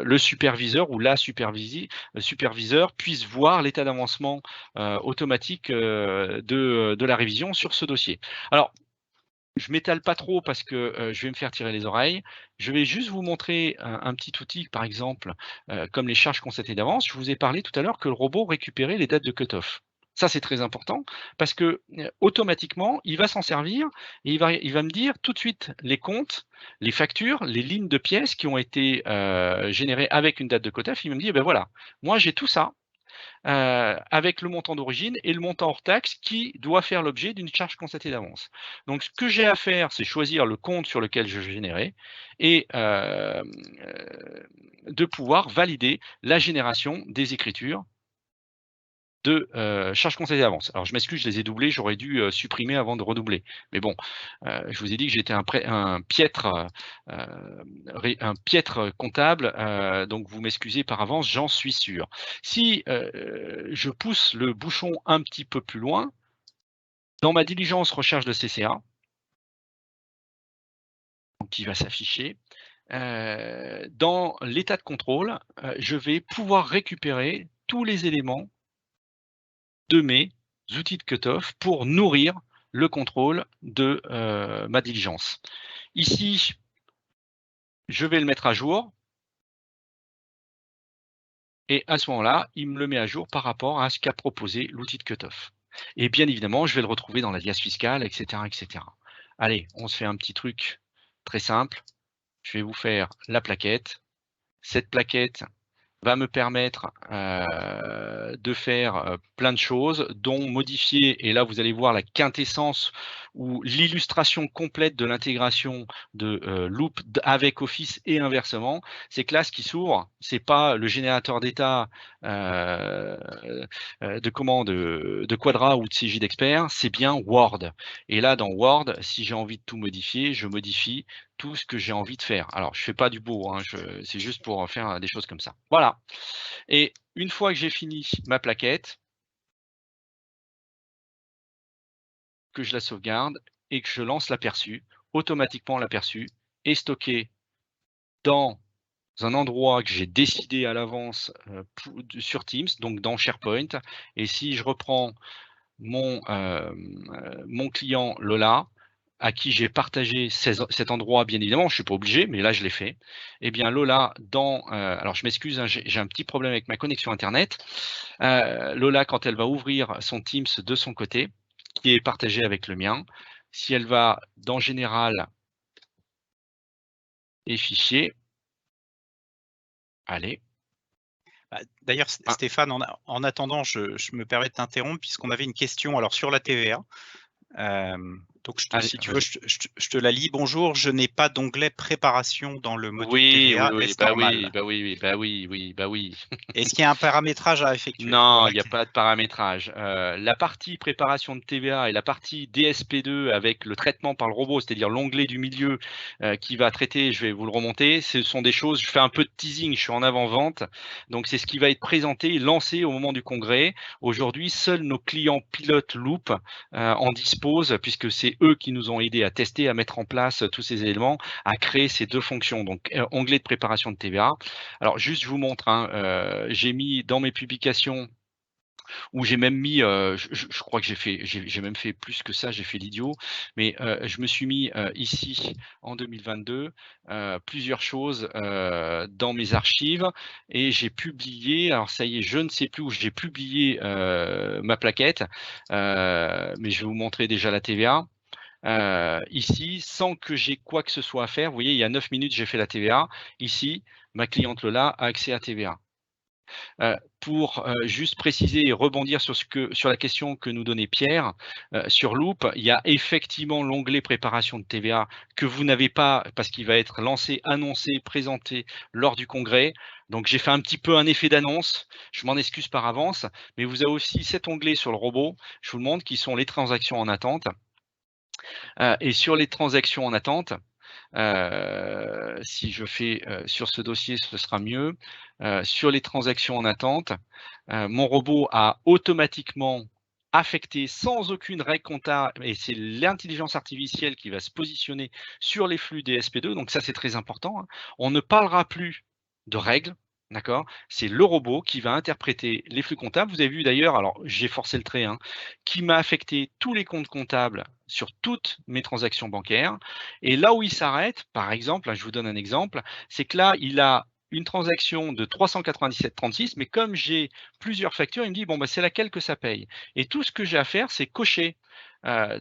le superviseur ou la superviseur puisse voir l'état d'avancement automatique de la révision sur ce dossier. Alors, je m'étale pas trop parce que je vais me faire tirer les oreilles. Je vais juste vous montrer un petit outil, par exemple, comme les charges constatées d'avance. Je vous ai parlé tout à l'heure que le robot récupérait les dates de cut-off. Ça, c'est très important parce que automatiquement, il va s'en servir et il va me dire tout de suite les comptes, les factures, les lignes de pièces qui ont été générées avec une date de cut-off. Il me dit, ben voilà, moi j'ai tout ça. Avec le montant d'origine et le montant hors taxe qui doit faire l'objet d'une charge constatée d'avance. Donc, ce que j'ai à faire, c'est choisir le compte sur lequel je vais générer et de pouvoir valider la génération des écritures de charges constatées d'avance. Alors, je m'excuse, je les ai doublées, j'aurais dû supprimer avant de redoubler. Mais bon, je vous ai dit que j'étais un piètre comptable, donc vous m'excusez par avance, j'en suis sûr. Si je pousse le bouchon un petit peu plus loin, dans ma diligence recherche de CCA, qui va s'afficher, dans l'état de contrôle, je vais pouvoir récupérer tous les éléments de mes outils de cut-off pour nourrir le contrôle de ma diligence. Ici, je vais le mettre à jour. Et à ce moment-là, il me le met à jour par rapport à ce qu'a proposé l'outil de cutoff. Et bien évidemment, je vais le retrouver dans la liasse fiscale, etc., etc. Allez, on se fait un petit truc très simple. Je vais vous faire la plaquette. Cette plaquette va me permettre de faire plein de choses, dont modifier, et là vous allez voir la quintessence ou l'illustration complète de l'intégration de Loop avec Office et inversement. C'est que là, ce qui s'ouvre, c'est pas le générateur d'état de Quadra ou de CJ d'Expert, c'est bien Word. Et là, dans Word, si j'ai envie de tout modifier, je modifie tout ce que j'ai envie de faire. Alors, je fais pas du beau, hein, c'est juste pour faire des choses comme ça. Voilà. Et une fois que j'ai fini ma plaquette, que je la sauvegarde et que je lance l'aperçu, automatiquement l'aperçu est stocké dans un endroit que j'ai décidé à l'avance sur Teams, donc dans SharePoint. Et si je reprends mon client Lola, à qui j'ai partagé cet endroit, bien évidemment, je ne suis pas obligé, mais là, je l'ai fait. Eh bien, Lola, alors, je m'excuse, hein, j'ai un petit problème avec ma connexion Internet. Lola, quand elle va ouvrir son Teams de son côté, qui est partagé avec le mien, si elle va dans Général et Fichiers, allez. D'ailleurs, Stéphane, en attendant, je me permets de t'interrompre puisqu'on avait une question alors sur la TVA. Donc, si tu veux, je te la lis. Bonjour, je n'ai pas d'onglet préparation dans le module TVA. Est-ce normal ? Oui. Est-ce qu'il y a un paramétrage à effectuer? Non, il n'y a pas de paramétrage. La partie préparation de TVA et la partie DSP2 avec le traitement par le robot, c'est-à-dire l'onglet du milieu qui va traiter, je vais vous le remonter, ce sont des choses, je fais un peu de teasing, je suis en avant-vente, donc c'est ce qui va être présenté et lancé au moment du congrès. Aujourd'hui, seuls nos clients pilotes Loop en disposent, puisque c'est eux qui nous ont aidés à tester, à mettre en place tous ces éléments, à créer ces deux fonctions. Donc, onglet de préparation de TVA. Alors, juste, je vous montre, hein, j'ai mis dans mes publications où j'ai même mis, je crois que j'ai même fait plus que ça, j'ai fait l'idiot, mais je me suis mis ici en 2022 plusieurs choses dans mes archives et j'ai publié, alors ça y est, je ne sais plus où j'ai publié ma plaquette, mais je vais vous montrer déjà la TVA. Ici, sans que j'ai quoi que ce soit à faire, vous voyez, il y a 9 minutes, j'ai fait la TVA. Ici, ma cliente Lola a accès à TVA. Pour juste préciser et rebondir sur la question que nous donnait Pierre, sur Loop, il y a effectivement l'onglet préparation de TVA que vous n'avez pas parce qu'il va être lancé, annoncé, présenté lors du congrès. Donc j'ai fait un petit peu un effet d'annonce, je m'en excuse par avance, mais vous avez aussi cet onglet sur le robot, je vous le montre, qui sont les transactions en attente. Et sur les transactions en attente, si je fais sur ce dossier, ce sera mieux. Sur les transactions en attente, mon robot a automatiquement affecté sans aucune règle comptable, et c'est l'intelligence artificielle qui va se positionner sur les flux DSP2, donc ça c'est très important. Hein. On ne parlera plus de règles. D'accord, c'est le robot qui va interpréter les flux comptables. Vous avez vu d'ailleurs, alors j'ai forcé le trait, hein, qui m'a affecté tous les comptes comptables sur toutes mes transactions bancaires. Et là où il s'arrête, par exemple, je vous donne un exemple, c'est que là, il a une transaction de 397,36, mais comme j'ai plusieurs factures, il me dit, bon, bah, c'est laquelle que ça paye. Et tout ce que j'ai à faire, c'est cocher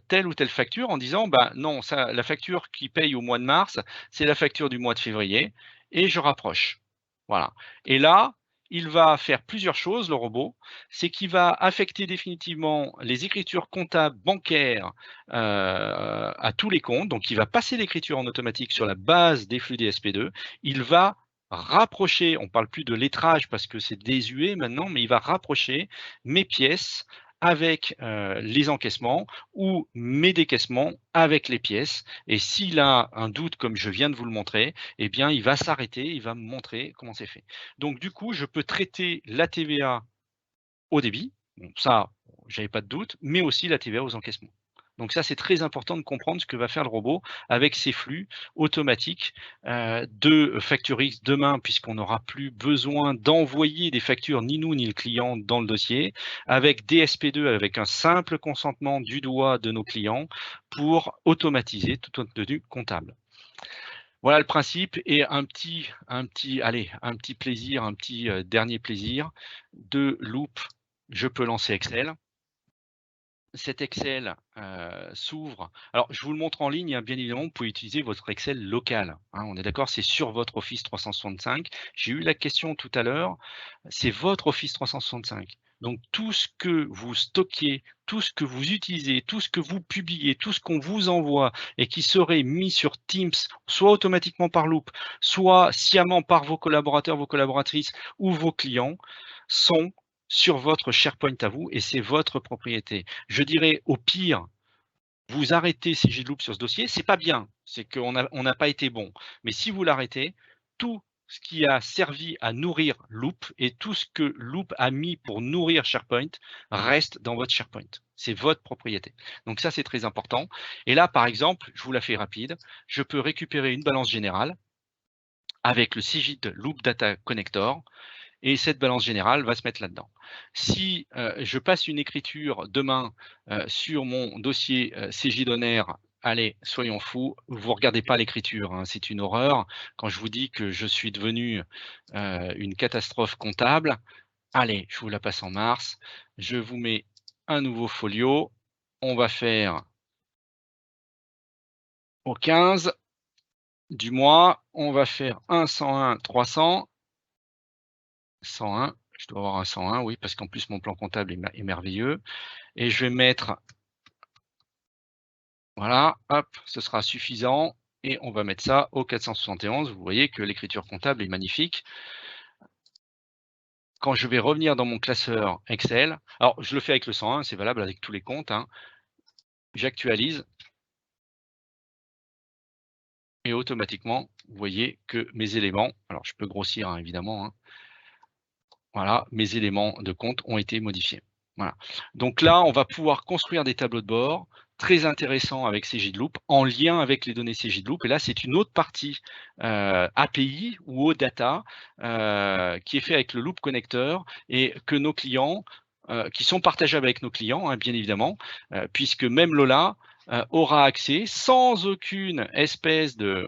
telle ou telle facture en disant, bah, non, ça, la facture qui paye au mois de mars, c'est la facture du mois de février, et je rapproche. Voilà. Et là, il va faire plusieurs choses, le robot. C'est qu'il va affecter définitivement les écritures comptables bancaires à tous les comptes. Donc, il va passer l'écriture en automatique sur la base des flux DSP2. Il va rapprocher, on ne parle plus de lettrage parce que c'est désuet maintenant, mais il va rapprocher mes pièces avec les encaissements ou mes décaissements avec les pièces. Et s'il a un doute, comme je viens de vous le montrer, eh bien, il va s'arrêter, il va me montrer comment c'est fait. Donc, du coup, je peux traiter la TVA au débit, bon, ça, j'avais pas de doute, mais aussi la TVA aux encaissements. Donc ça, c'est très important de comprendre ce que va faire le robot avec ses flux automatiques de Facturix demain, puisqu'on n'aura plus besoin d'envoyer des factures, ni nous, ni le client, dans le dossier, avec DSP2, avec un simple consentement du doigt de nos clients pour automatiser tout notre tenue comptable. Voilà le principe et un petit plaisir, un petit dernier plaisir de loop. Je peux lancer Excel. Cet Excel s'ouvre. Alors, je vous le montre en ligne, hein, bien évidemment, vous pouvez utiliser votre Excel local. Hein, on est d'accord, c'est sur votre Office 365. J'ai eu la question tout à l'heure, c'est votre Office 365. Donc, tout ce que vous stockez, tout ce que vous utilisez, tout ce que vous publiez, tout ce qu'on vous envoie et qui serait mis sur Teams, soit automatiquement par Loop, soit sciemment par vos collaborateurs, vos collaboratrices ou vos clients, sont sur votre SharePoint à vous et c'est votre propriété. Je dirais au pire, vous arrêtez CJ Loop sur ce dossier, c'est pas bien, c'est qu'on n'a pas été bon. Mais si vous l'arrêtez, tout ce qui a servi à nourrir Loop et tout ce que Loop a mis pour nourrir SharePoint reste dans votre SharePoint. C'est votre propriété. Donc ça, c'est très important. Et là, par exemple, je vous la fais rapide, je peux récupérer une balance générale avec le CJ Loop Data Connector. Et cette balance générale va se mettre là-dedans. Si je passe une écriture demain sur mon dossier CJ Donner, allez, soyons fous, vous ne regardez pas l'écriture, hein, c'est une horreur. Quand je vous dis que je suis devenu une catastrophe comptable, allez, je vous la passe en mars. Je vous mets un nouveau folio. On va faire au 15 du mois, on va faire un 101 300. 101, je dois avoir un 101, oui, parce qu'en plus mon plan comptable est merveilleux. Et je vais mettre, voilà, hop, ce sera suffisant. Et on va mettre ça au 471. Vous voyez que l'écriture comptable est magnifique. Quand je vais revenir dans mon classeur Excel, alors je le fais avec le 101, c'est valable avec tous les comptes, hein. J'actualise. Et automatiquement, vous voyez que mes éléments, alors je peux grossir hein, évidemment, hein, voilà, mes éléments de compte ont été modifiés. Voilà. Donc là, on va pouvoir construire des tableaux de bord très intéressants avec CJ Loop, en lien avec les données CJ Loop. Et là, c'est une autre partie API ou OData qui est fait avec le Loop Connector et que nos clients, qui sont partageables avec nos clients, hein, bien évidemment, puisque même Lola aura accès sans aucune espèce de,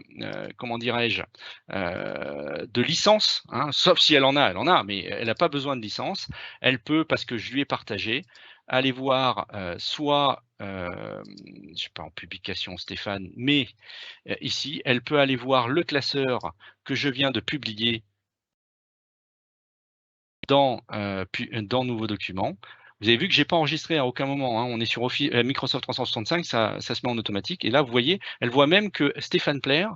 comment dirais-je, de licence, hein, sauf si elle en a, mais elle n'a pas besoin de licence. Elle peut, parce que je lui ai partagé, aller voir soit, je ne sais pas en publication Stéphane, mais ici, elle peut aller voir le classeur que je viens de publier dans Nouveau document. Vous avez vu que je n'ai pas enregistré à aucun moment, hein. On est sur Microsoft 365, ça se met en automatique. Et là, vous voyez, elle voit même que Stéphane Plaire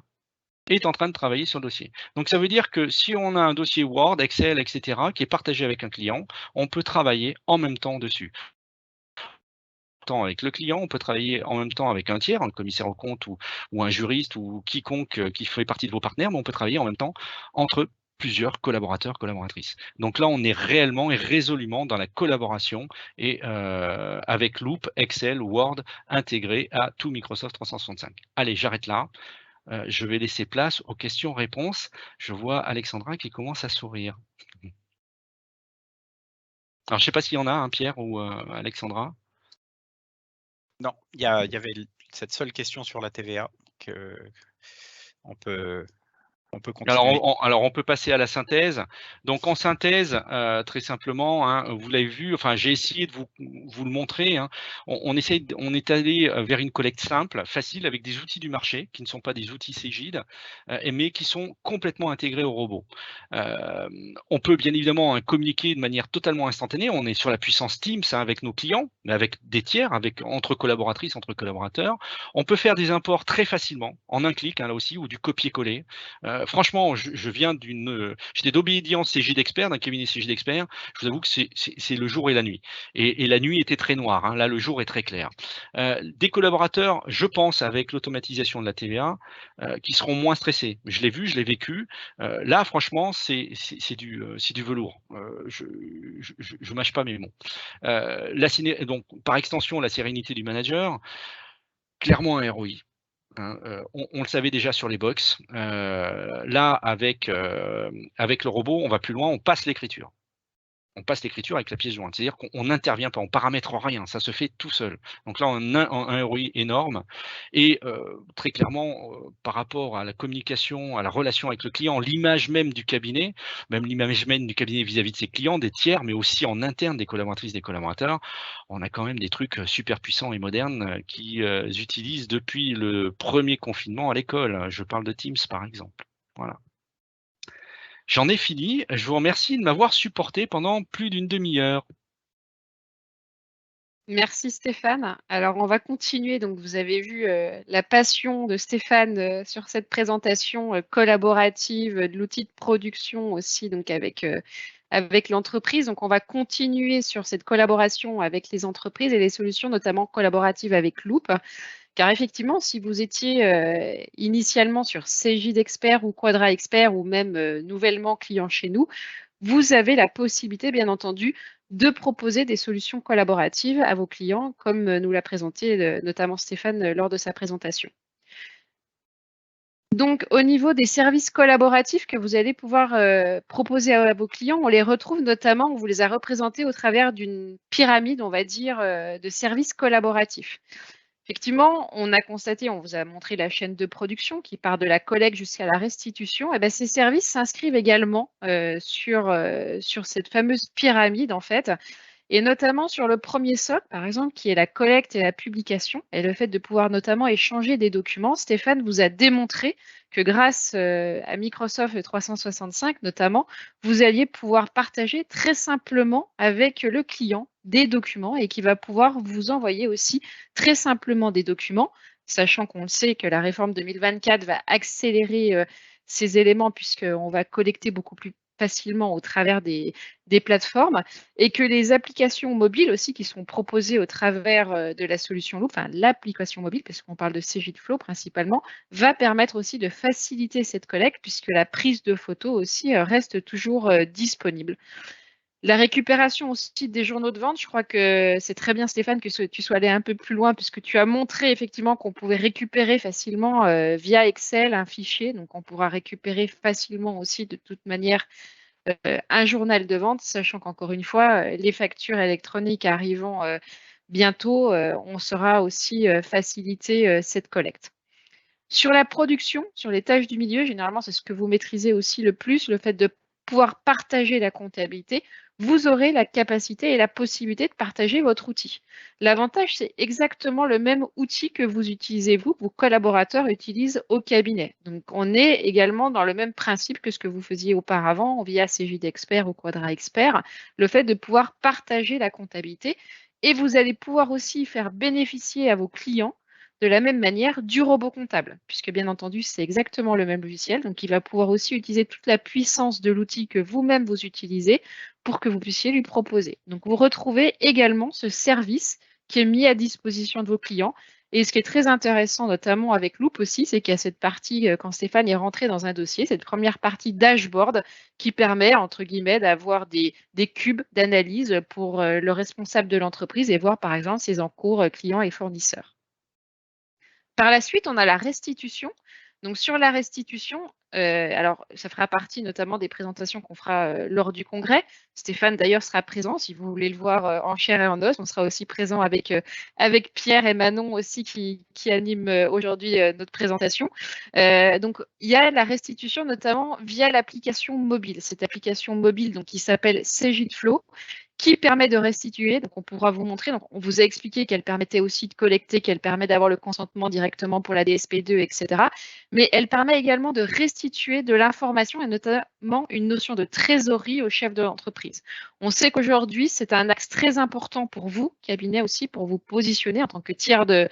est en train de travailler sur le dossier. Donc, ça veut dire que si on a un dossier Word, Excel, etc., qui est partagé avec un client, on peut travailler en même temps dessus. Avec le client, on peut travailler en même temps avec un tiers, un commissaire aux comptes ou un juriste ou quiconque qui fait partie de vos partenaires, mais on peut travailler en même temps entre plusieurs collaborateurs, collaboratrices. Donc là, on est réellement et résolument dans la collaboration et avec Loop, Excel, Word intégré à tout Microsoft 365. Allez, j'arrête là. Je vais laisser place aux questions-réponses. Je vois Alexandra qui commence à sourire. Alors, je ne sais pas s'il y en a, hein, Pierre ou Alexandra. Non, il y avait cette seule question sur la TVA que on peut continuer. Alors, on peut passer à la synthèse. Donc, en synthèse, très simplement, hein, vous l'avez vu, enfin, j'ai essayé de vous le montrer. Hein. On est allé vers une collecte simple, facile, avec des outils du marché, qui ne sont pas des outils Cegid, mais qui sont complètement intégrés au robot. On peut bien évidemment communiquer de manière totalement instantanée. On est sur la puissance Teams hein, avec nos clients, mais avec des tiers, entre collaboratrices, entre collaborateurs. On peut faire des imports très facilement, en un clic, hein, là aussi, ou du copier-coller. Franchement, je viens j'étais d'obédience CJ d'expert, d'un cabinet CJ d'expert. Je vous avoue que c'est le jour et la nuit. Et la nuit était très noire. Hein. Là, le jour est très clair. Des collaborateurs, je pense, avec l'automatisation de la TVA, qui seront moins stressés. Je l'ai vu, je l'ai vécu. Là, franchement, c'est du velours. Je mâche pas mes mots. Donc, par extension, la sérénité du manager, clairement un ROI. Hein, on le savait déjà sur les box. Là, avec le robot, on va plus loin, on passe l'écriture. on passe l'écriture avec la pièce jointe. C'est-à-dire qu'on n'intervient pas, on paramètre rien, ça se fait tout seul. Donc là, on a un ROI énorme et très clairement, par rapport à la communication, à la relation avec le client, l'image même du cabinet, même l'image même du cabinet vis-à-vis de ses clients, des tiers, mais aussi en interne des collaboratrices, des collaborateurs, on a quand même des trucs super puissants et modernes qu'ils utilisent depuis le premier confinement à l'école. Je parle de Teams, par exemple. Voilà. J'en ai fini. Je vous remercie de m'avoir supporté pendant plus d'une demi-heure. Merci Stéphane. Alors on va continuer. Donc vous avez vu la passion de Stéphane sur cette présentation collaborative de l'outil de production aussi, donc avec l'entreprise. Donc on va continuer sur cette collaboration avec les entreprises et les solutions notamment collaboratives avec Loop. Car effectivement, si vous étiez initialement sur CJ d'Expert ou Quadra Expert ou même nouvellement client chez nous, vous avez la possibilité, bien entendu, de proposer des solutions collaboratives à vos clients, comme nous l'a présenté notamment Stéphane lors de sa présentation. Donc, au niveau des services collaboratifs que vous allez pouvoir proposer à vos clients, on les retrouve notamment, on vous les a représentés au travers d'une pyramide, on va dire, de services collaboratifs. Effectivement, on a constaté, on vous a montré la chaîne de production qui part de la collecte jusqu'à la restitution. Et bien, ces services s'inscrivent également sur cette fameuse pyramide, en fait, et notamment sur le premier socle, par exemple, qui est la collecte et la publication, et le fait de pouvoir notamment échanger des documents. Stéphane vous a démontré que grâce à Microsoft 365, notamment, vous alliez pouvoir partager très simplement avec le client des documents et qui va pouvoir vous envoyer aussi très simplement des documents, sachant qu'on le sait que la réforme 2024 va accélérer ces éléments puisqu'on va collecter beaucoup plus facilement au travers des plateformes et que les applications mobiles aussi qui sont proposées au travers de la solution Loop, enfin l'application mobile, parce qu'on parle de CJ Flow principalement, va permettre aussi de faciliter cette collecte puisque la prise de photos aussi reste toujours disponible. La récupération aussi des journaux de vente, je crois que c'est très bien Stéphane que tu sois allé un peu plus loin puisque tu as montré effectivement qu'on pouvait récupérer facilement via Excel un fichier. Donc on pourra récupérer facilement aussi de toute manière un journal de vente, sachant qu'encore une fois, les factures électroniques arrivant bientôt, on saura aussi faciliter cette collecte. Sur la production, sur les tâches du milieu, généralement, c'est ce que vous maîtrisez aussi le plus, le fait de pouvoir partager la comptabilité, vous aurez la capacité et la possibilité de partager votre outil. L'avantage, c'est exactement le même outil que vous utilisez vous, vos collaborateurs utilisent au cabinet. Donc, on est également dans le même principe que ce que vous faisiez auparavant via CJ d'Expert ou Quadra Expert, le fait de pouvoir partager la comptabilité et vous allez pouvoir aussi faire bénéficier à vos clients de la même manière du robot comptable, puisque bien entendu, c'est exactement le même logiciel. Donc, il va pouvoir aussi utiliser toute la puissance de l'outil que vous-même vous utilisez pour que vous puissiez lui proposer. Donc, vous retrouvez également ce service qui est mis à disposition de vos clients. Et ce qui est très intéressant, notamment avec Loop aussi, c'est qu'il y a cette partie, quand Stéphane est rentré dans un dossier, cette première partie dashboard qui permet, entre guillemets, d'avoir des cubes d'analyse pour le responsable de l'entreprise et voir, par exemple, ses encours clients et fournisseurs. Par la suite, on a la restitution. Donc, sur la restitution, alors ça fera partie notamment des présentations qu'on fera lors du congrès. Stéphane, d'ailleurs, sera présent. Si vous voulez le voir en chair et en os, on sera aussi présent avec Pierre et Manon aussi qui animent aujourd'hui notre présentation. Donc, il y a la restitution notamment via l'application mobile. Cette application mobile donc, qui s'appelle CJ Flow, qui permet de restituer. Donc, on pourra vous montrer. Donc, on vous a expliqué qu'elle permettait aussi de collecter, qu'elle permet d'avoir le consentement directement pour la DSP2, etc. Mais elle permet également de restituer de l'information et notamment une notion de trésorerie au chef de l'entreprise. On sait qu'aujourd'hui, c'est un axe très important pour vous, cabinet aussi, pour vous positionner en tant que tiers de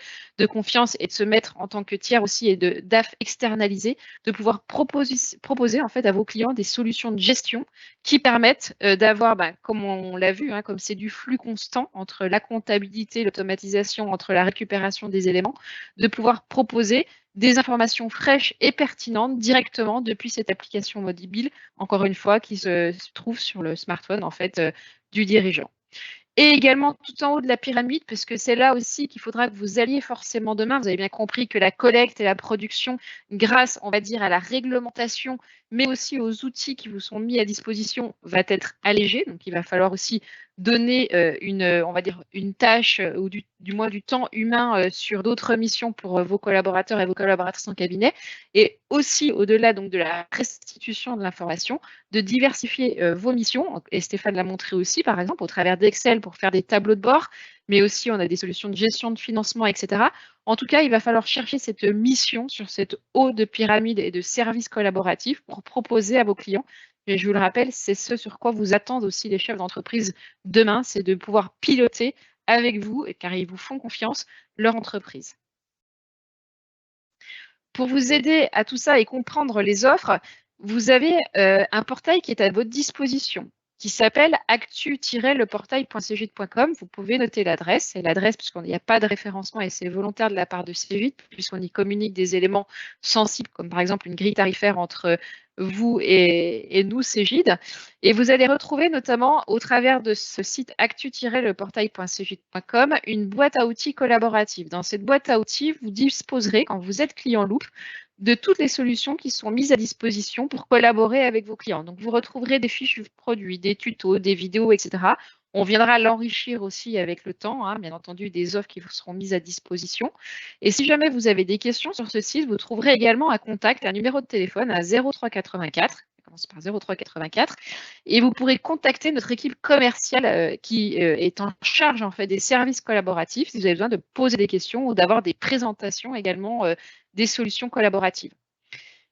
confiance et de se mettre en tant que tiers aussi et d'AF externalisé, de pouvoir proposer en fait à vos clients des solutions de gestion qui permettent d'avoir, comme on l'a vu, comme c'est du flux constant entre la comptabilité, l'automatisation, entre la récupération des éléments, de pouvoir proposer des informations fraîches et pertinentes directement depuis cette application mobile, encore une fois, qui se trouve sur le smartphone en fait du dirigeant. Et également tout en haut de la pyramide, parce que c'est là aussi qu'il faudra que vous alliez forcément demain. Vous avez bien compris que la collecte et la production, grâce, on va dire, à la réglementation mais aussi aux outils qui vous sont mis à disposition va être allégé. Donc, il va falloir aussi donner on va dire une tâche ou du moins du temps humain sur d'autres missions pour vos collaborateurs et vos collaboratrices en cabinet. Et aussi, au-delà donc de la restitution de l'information, de diversifier vos missions. Et Stéphane l'a montré aussi, par exemple, au travers d'Excel pour faire des tableaux de bord, mais aussi on a des solutions de gestion de financement, etc. En tout cas, il va falloir chercher cette mission sur cette haut de pyramide et de services collaboratifs pour proposer à vos clients. Et je vous le rappelle, c'est ce sur quoi vous attendent aussi les chefs d'entreprise demain, c'est de pouvoir piloter avec vous, car ils vous font confiance, leur entreprise. Pour vous aider à tout ça et comprendre les offres, vous avez un portail qui est à votre disposition, qui s'appelle actu-leportail.cegid.com. Vous pouvez noter l'adresse, et l'adresse puisqu'il n'y a pas de référencement et c'est volontaire de la part de Cegid, puisqu'on y communique des éléments sensibles, comme par exemple une grille tarifaire entre vous et nous, Cegid. Et vous allez retrouver notamment au travers de ce site actu-leportail.cegid.com une boîte à outils collaborative. Dans cette boîte à outils, vous disposerez, quand vous êtes client Loop, de toutes les solutions qui sont mises à disposition pour collaborer avec vos clients. Donc, vous retrouverez des fiches de produits, des tutos, des vidéos, etc. On viendra l'enrichir aussi avec le temps, hein, bien entendu, des offres qui vous seront mises à disposition. Et si jamais vous avez des questions sur ce site, vous trouverez également un contact, un numéro de téléphone à 0384. Ça commence par 0384. Et vous pourrez contacter notre équipe commerciale qui est en charge en fait des services collaboratifs si vous avez besoin de poser des questions ou d'avoir des présentations également des solutions collaboratives.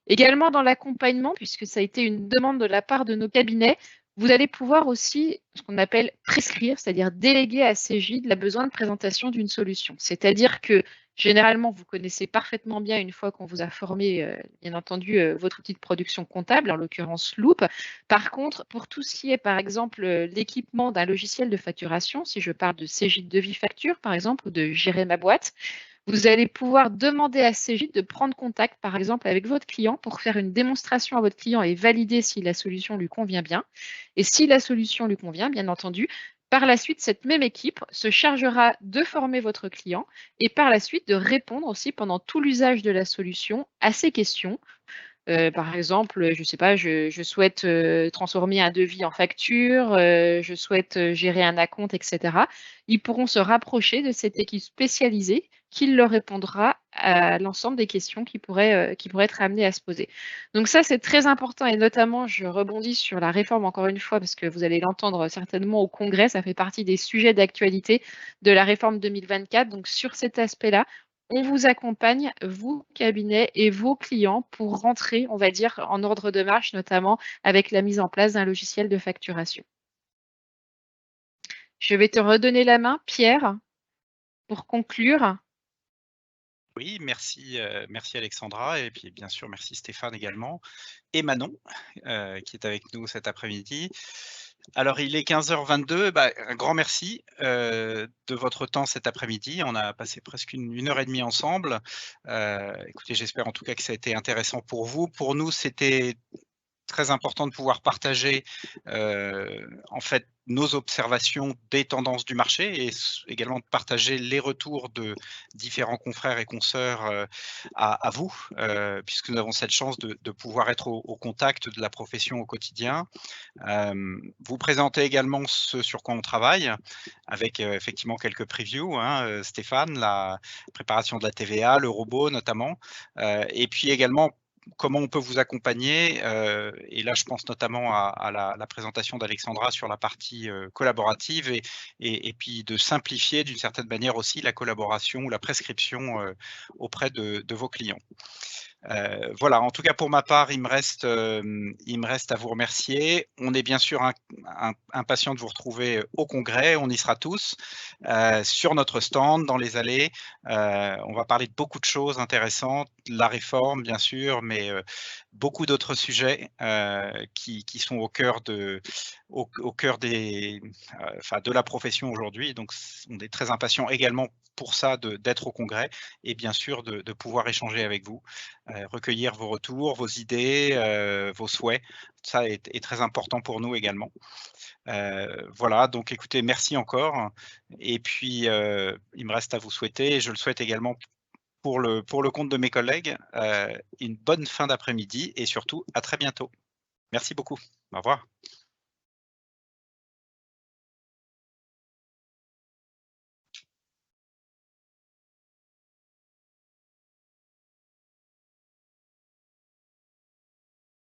Également dans l'accompagnement, puisque ça a été une demande de la part de nos cabinets, vous allez pouvoir aussi ce qu'on appelle prescrire, c'est-à-dire déléguer à Cegid le besoin de présentation d'une solution. C'est-à-dire que généralement, vous connaissez parfaitement bien, une fois qu'on vous a formé, bien entendu, votre outil de production comptable, en l'occurrence Loop. Par contre, pour tout ce qui est, par exemple, l'équipement d'un logiciel de facturation, si je parle de Cegid Devis Facture, par exemple, ou de Gérer ma boîte, vous allez pouvoir demander à Cegid de prendre contact, par exemple, avec votre client pour faire une démonstration à votre client et valider si la solution lui convient bien. Et si la solution lui convient, bien entendu, par la suite, cette même équipe se chargera de former votre client et par la suite de répondre aussi pendant tout l'usage de la solution à ses questions. Par exemple, je ne sais pas, je souhaite transformer un devis en facture, je souhaite gérer un acompte, etc. Ils pourront se rapprocher de cette équipe spécialisée qui leur répondra à l'ensemble des questions qui pourraient être amenées à se poser. Donc ça, c'est très important et notamment, je rebondis sur la réforme encore une fois parce que vous allez l'entendre certainement au Congrès, ça fait partie des sujets d'actualité de la réforme 2024. Donc sur cet aspect-là, on vous accompagne, vous, cabinet, et vos clients pour rentrer, on va dire, en ordre de marche, notamment avec la mise en place d'un logiciel de facturation. Je vais te redonner la main, Pierre, pour conclure. Oui, merci, merci Alexandra, et puis bien sûr merci Stéphane également, et Manon qui est avec nous cet après-midi. Alors il est 15h22, un grand merci de votre temps cet après-midi. On a passé presque une heure et demie ensemble. Écoutez, j'espère en tout cas que ça a été intéressant pour vous. Pour nous, c'était très important de pouvoir partager en fait nos observations des tendances du marché et également de partager les retours de différents confrères et consoeurs à vous, puisque nous avons cette chance de pouvoir être au contact de la profession au quotidien. Vous présentez également ce sur quoi on travaille, avec effectivement quelques previews, hein, Stéphane, la préparation de la TVA, le robot notamment, et puis également comment on peut vous accompagner, et là je pense notamment à la présentation d'Alexandra sur la partie collaborative et puis de simplifier d'une certaine manière aussi la collaboration ou la prescription auprès de vos clients. Voilà, en tout cas pour ma part, il me reste à vous remercier. On est bien sûr impatient de vous retrouver au congrès, on y sera tous, sur notre stand, dans les allées. On va parler de beaucoup de choses intéressantes, la réforme bien sûr, mais beaucoup d'autres sujets qui sont au cœur de la profession aujourd'hui. Donc on est très impatient également pour ça d'être au congrès et bien sûr de pouvoir échanger avec vous, recueillir vos retours, vos idées, vos souhaits. Ça est très important pour nous également. Voilà, donc écoutez, merci encore. Et puis, il me reste à vous souhaiter, et je le souhaite également pour le compte de mes collègues, une bonne fin d'après-midi et surtout à très bientôt. Merci beaucoup. Au revoir.